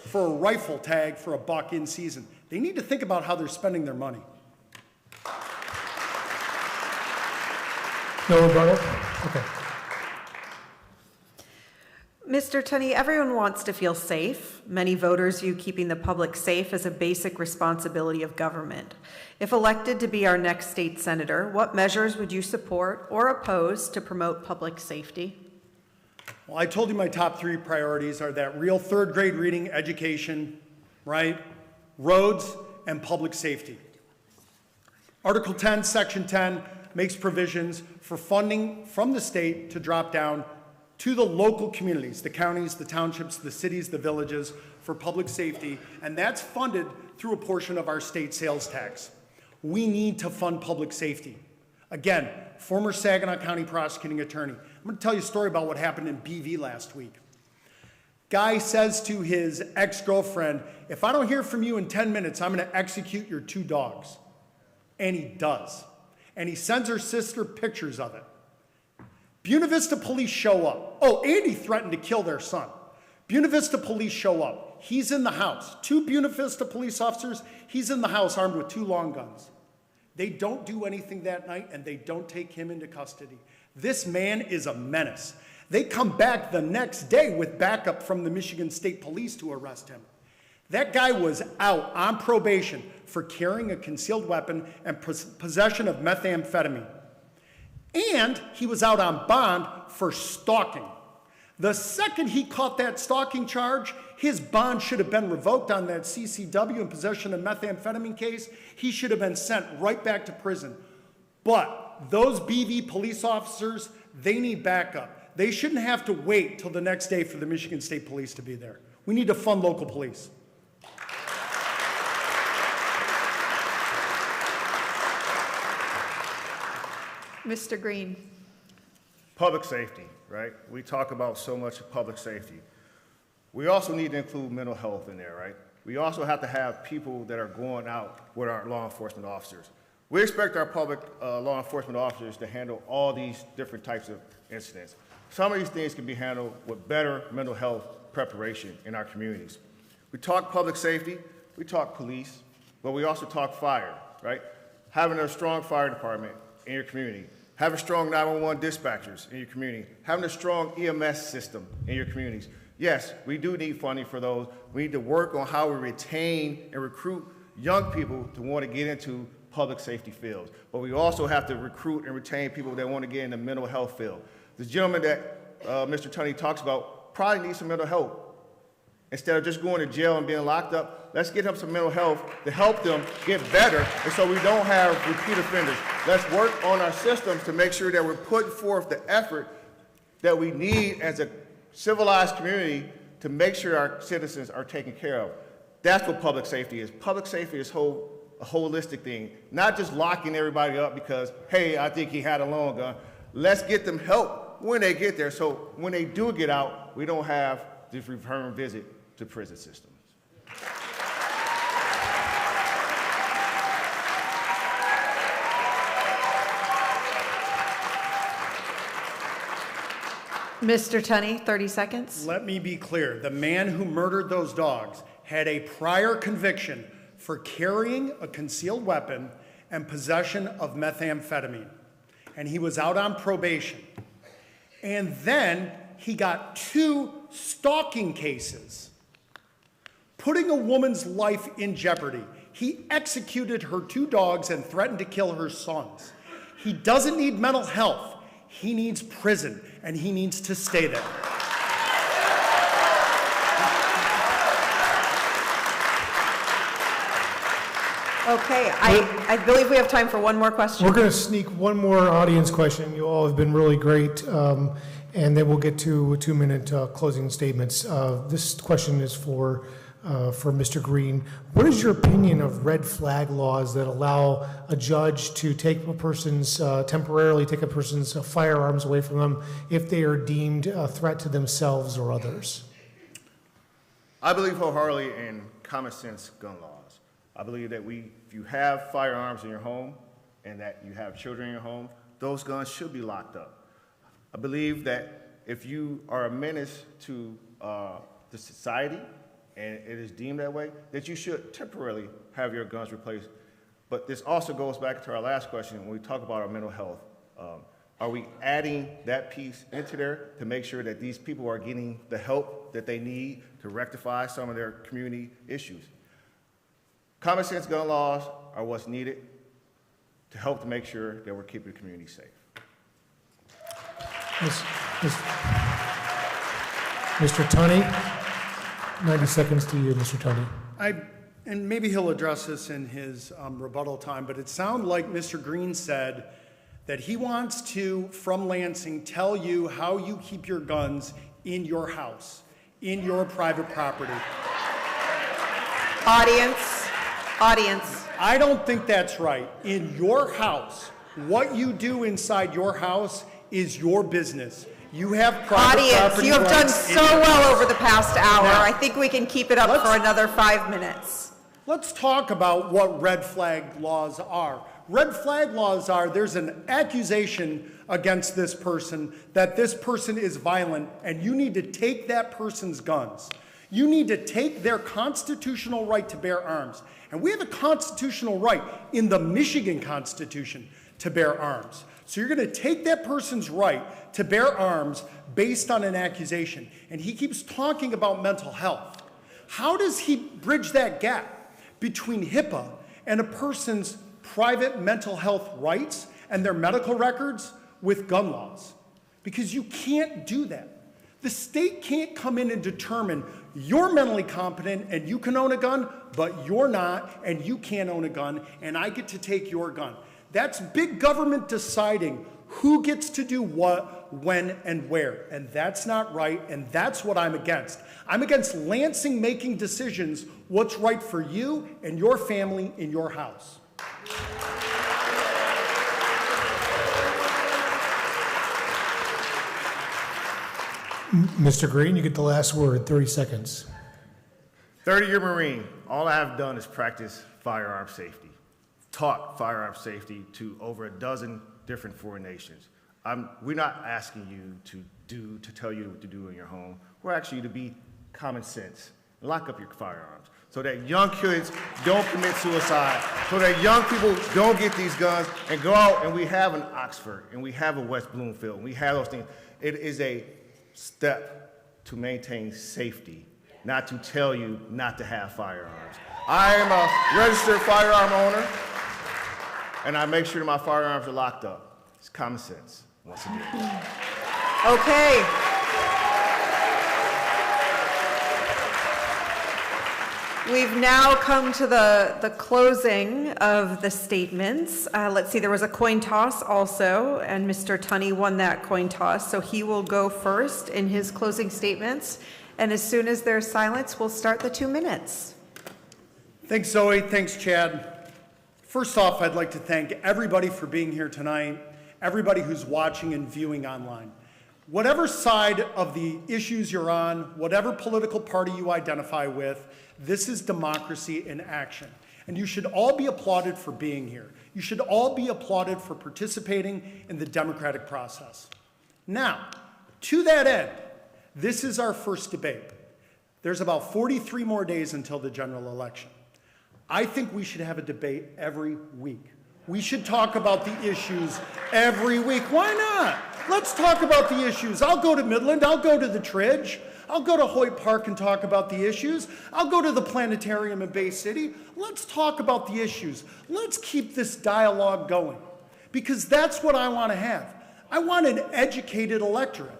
S6: for a rifle tag for a buck in season. They need to think about how they're spending their money.
S5: No rebuttal? Okay.
S4: Mr. Tunney, everyone wants to feel safe. Many voters view keeping the public safe as a basic responsibility of government. If elected to be our next state senator, what measures would you support or oppose to promote public safety?
S6: Well, I told you my top 3 priorities are that real 3rd grade reading education, right? Roads and public safety. Article 10, Section 10 makes provisions for funding from the state to drop down to the local communities, the counties, the townships, the cities, the villages, for public safety, and that's funded through a portion of our state sales tax. We need to fund public safety. Again, former Saginaw County prosecuting attorney. I'm going to tell you a story about what happened in BV last week. Guy says to his ex-girlfriend, if I don't hear from you in 10 minutes, I'm going to execute your 2 dogs. And he does. And he sends her sister pictures of it. Buena Vista police show up. Oh, and he threatened to kill their son. Buena Vista police show up. He's in the house. 2 Buena Vista police officers. He's in the house armed with 2 long guns. They don't do anything that night, and they don't take him into custody. This man is a menace. They come back the next day with backup from the Michigan State Police to arrest him. That guy was out on probation for carrying a concealed weapon and possession of methamphetamine. And he was out on bond for stalking. The second he caught that stalking charge, his bond should have been revoked on that CCW and possession of methamphetamine case. He should have been sent right back to prison. But those BV police officers, they need backup. They shouldn't have to wait till the next day for the Michigan State Police to be there. We need to fund local police.
S4: Mr. Greene.
S7: Public safety, right? We talk about so much of public safety. We also need to include mental health in there, right? We also have to have people that are going out with our law enforcement officers. We expect our public law enforcement officers to handle all these different types of incidents. Some of these things can be handled with better mental health preparation in our communities. We talk public safety, we talk police, but we also talk fire, right? Having a strong fire department in your community, having strong 911 dispatchers in your community, having a strong EMS system in your communities. Yes, we do need funding for those. We need to work on how we retain and recruit young people to want to get into public safety fields. But we also have to recruit and retain people that want to get in the mental health field. The gentleman that Mr. Tunney talks about probably needs some mental health. Instead of just going to jail and being locked up, let's get them some mental health to help them get better, and so we don't have repeat offenders. Let's work on our systems to make sure that we're putting forth the effort that we need as a civilized community to make sure our citizens are taken care of. That's what public safety is. Public safety is a holistic thing, not just locking everybody up because, hey, I think he had a long gun. Let's get them help when they get there, so when they do get out, we don't have this return visit to prison systems.
S4: Mr. Tunney, 30 seconds.
S6: Let me be clear. The man who murdered those dogs had a prior conviction for carrying a concealed weapon and possession of methamphetamine. And he was out on probation. And then he got 2 stalking cases, putting a woman's life in jeopardy. He executed her 2 dogs and threatened to kill her sons. He doesn't need mental health. He needs prison, and he needs to stay there.
S4: Okay, I believe we have time for one more question.
S5: We're going to sneak one more audience question. You all have been really great, and then we'll get to 2-minute closing statements. This question is for Mr. Greene. What is your opinion of red flag laws that allow a judge to take a person's temporarily take a person's firearms away from them if they are deemed a threat to themselves or others?
S7: I believe wholeheartedly in common sense gun laws. I believe that if you have firearms in your home and that you have children in your home, those guns should be locked up. I believe that if you are a menace to the society and it is deemed that way, that you should temporarily have your guns replaced. But this also goes back to our last question when we talk about our mental health. Are we adding that piece into there to make sure that these people are getting the help that they need to rectify some of their community issues? Common sense gun laws are what's needed to help to make sure that we're keeping the community safe.
S5: Mr. Tunney, 90 seconds to you, Mr. Tunney.
S6: And maybe he'll address this in his rebuttal time, but it sounded like Mr. Greene said that he wants to, from Lansing, tell you how you keep your guns in your house, in your private property.
S4: Audience.
S6: I don't think that's right. In your house, what you do inside your house is your business. You have private
S4: Audience,
S6: property
S4: you have done
S6: rights
S4: so well over the past hour.
S6: Now,
S4: I think we can keep it up for another 5 minutes.
S6: Let's talk about what red flag laws are. Red flag laws are, there's an accusation against this person that this person is violent, and you need to take that person's guns. You need to take their constitutional right to bear arms. And we have a constitutional right in the Michigan Constitution to bear arms. So you're going to take that person's right to bear arms based on an accusation. And he keeps talking about mental health. How does he bridge that gap between HIPAA and a person's private mental health rights and their medical records with gun laws? Because you can't do that. The state can't come in and determine you're mentally competent and you can own a gun, but you're not and you can't own a gun and I get to take your gun. That's big government deciding who gets to do what, when, and where. And that's not right, and that's what I'm against. I'm against Lansing making decisions what's right for you and your family in your house.
S5: Mr. Greene, you get the last word, 30 seconds.
S7: 30-year Marine, all I have done is practice firearm safety. Taught firearm safety to over a dozen different foreign nations. We're not asking you to tell you what to do in your home. We're asking you to be common sense and lock up your firearms so that young kids don't commit suicide, so that young people don't get these guns and go out and we have an Oxford and we have a West Bloomfield and we have those things. It is a step to maintain safety, not to tell you not to have firearms. I am a registered firearm owner, and I make sure that my firearms are locked up. It's common sense, once again.
S4: Okay. We've now come to the closing of the statements. Let's see, there was a coin toss also, and Mr. Tunney won that coin toss, so he will go first in his closing statements. And as soon as there's silence, we'll start the 2 minutes.
S6: Thanks, Zoe. Thanks, Chad. First off, I'd like to thank everybody for being here tonight, everybody who's watching and viewing online. Whatever side of the issues you're on, whatever political party you identify with, this is democracy in action. And you should all be applauded for being here. You should all be applauded for participating in the democratic process. Now, to that end, this is our first debate. There's about 43 more days until the general election. I think we should have a debate every week. We should talk about the issues every week. Why not? Let's talk about the issues. I'll go to Midland, I'll go to the Tridge, I'll go to Hoyt Park and talk about the issues. I'll go to the planetarium in Bay City. Let's talk about the issues. Let's keep this dialogue going, because that's what I want to have. I want an educated electorate.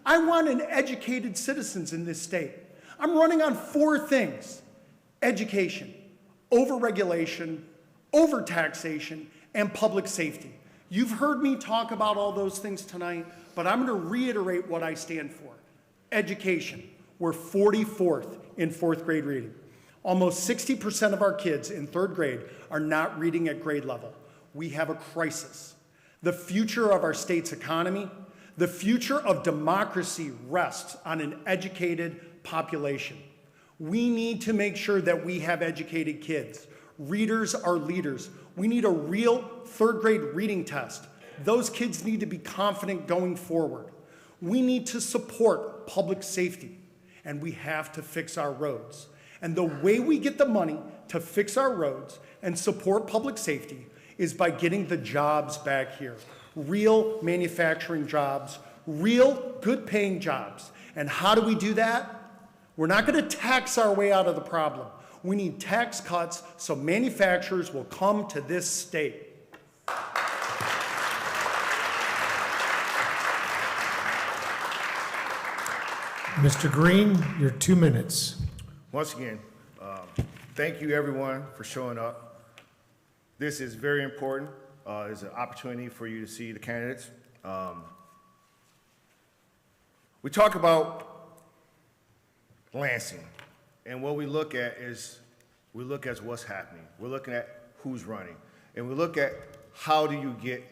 S6: I want an educated citizens in this state. I'm running on 4 things: education, overregulation, overtaxation, and public safety. You've heard me talk about all those things tonight, but I'm going to reiterate what I stand for. Education. We're 44th in 4th grade reading. Almost 60% of our kids in 3rd grade are not reading at grade level. We have a crisis. The future of our state's economy, the future of democracy rests on an educated population. We need to make sure that we have educated kids. Readers are leaders. We need a real 3rd grade reading test. Those kids need to be confident going forward. We need to support public safety, and we have to fix our roads. And the way we get the money to fix our roads and support public safety is by getting the jobs back here. real manufacturing jobs, real good paying jobs. And how do we do that? We're not going to tax our way out of the problem. We need tax cuts so manufacturers will come to this state.
S5: Mr. Greene, your 2 minutes.
S7: Once again, thank you everyone for showing up. This is very important. It's an opportunity for you to see the candidates. We talk about Lansing, and what we look at is what's happening. We're looking at who's running, and we look at how do you get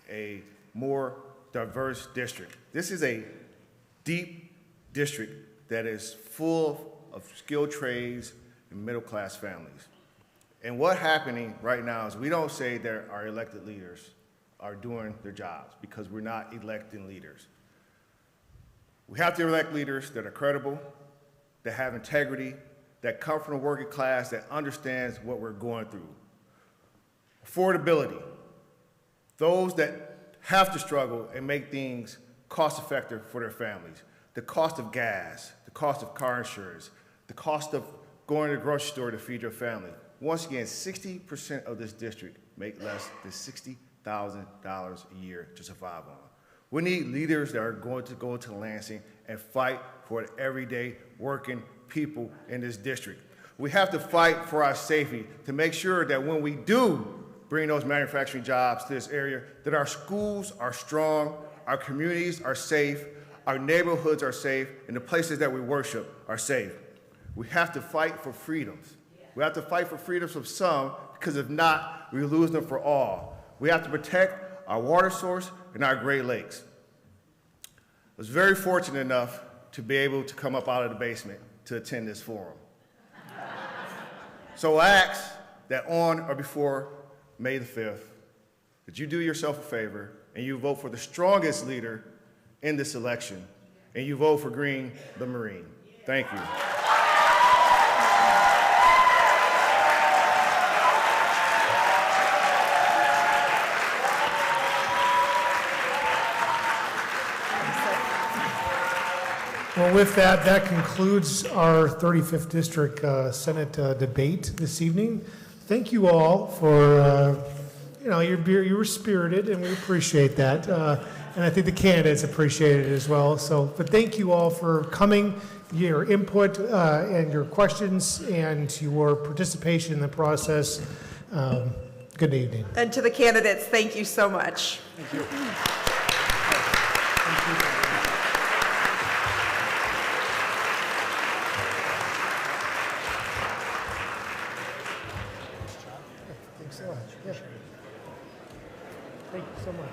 S7: a more diverse district. This is a deep district that is full of skilled trades and middle-class families. And what's happening right now is we don't say that our elected leaders are doing their jobs because we're not electing leaders. We have to elect leaders that are credible, that have integrity, that come from the working class, that understands what we're going through. Affordability. Those that have to struggle and make things cost-effective for their families. The cost of gas, the cost of car insurance, the cost of going to the grocery store to feed your family. Once again, 60% of this district make less than $60,000 a year to survive on. We need leaders that are going to go to Lansing and fight for the everyday working people in this district. We have to fight for our safety to make sure that when we do bring those manufacturing jobs to this area, that our schools are strong, our communities are safe, our neighborhoods are safe, and the places that we worship are safe. We have to fight for freedoms. We have to fight for freedoms of some, because if not, we lose them for all. We have to protect our water source and our Great Lakes. I was very fortunate enough to be able to come up out of the basement to attend this forum. So I ask that on or before May the 5th, that you do yourself a favor and you vote for the strongest leader in this election, and you vote for Greene the Marine. Thank you.
S5: Well, with that, that concludes our 35th District Senate debate this evening. Thank you all for, you were spirited, and we appreciate that. And I think the candidates appreciate it as well. But thank you all for coming, your input and your questions and your participation in the process. Good evening.
S4: And to the candidates, thank you so much.
S6: Thank you.
S5: Thanks so much. Yeah. Thank you so much.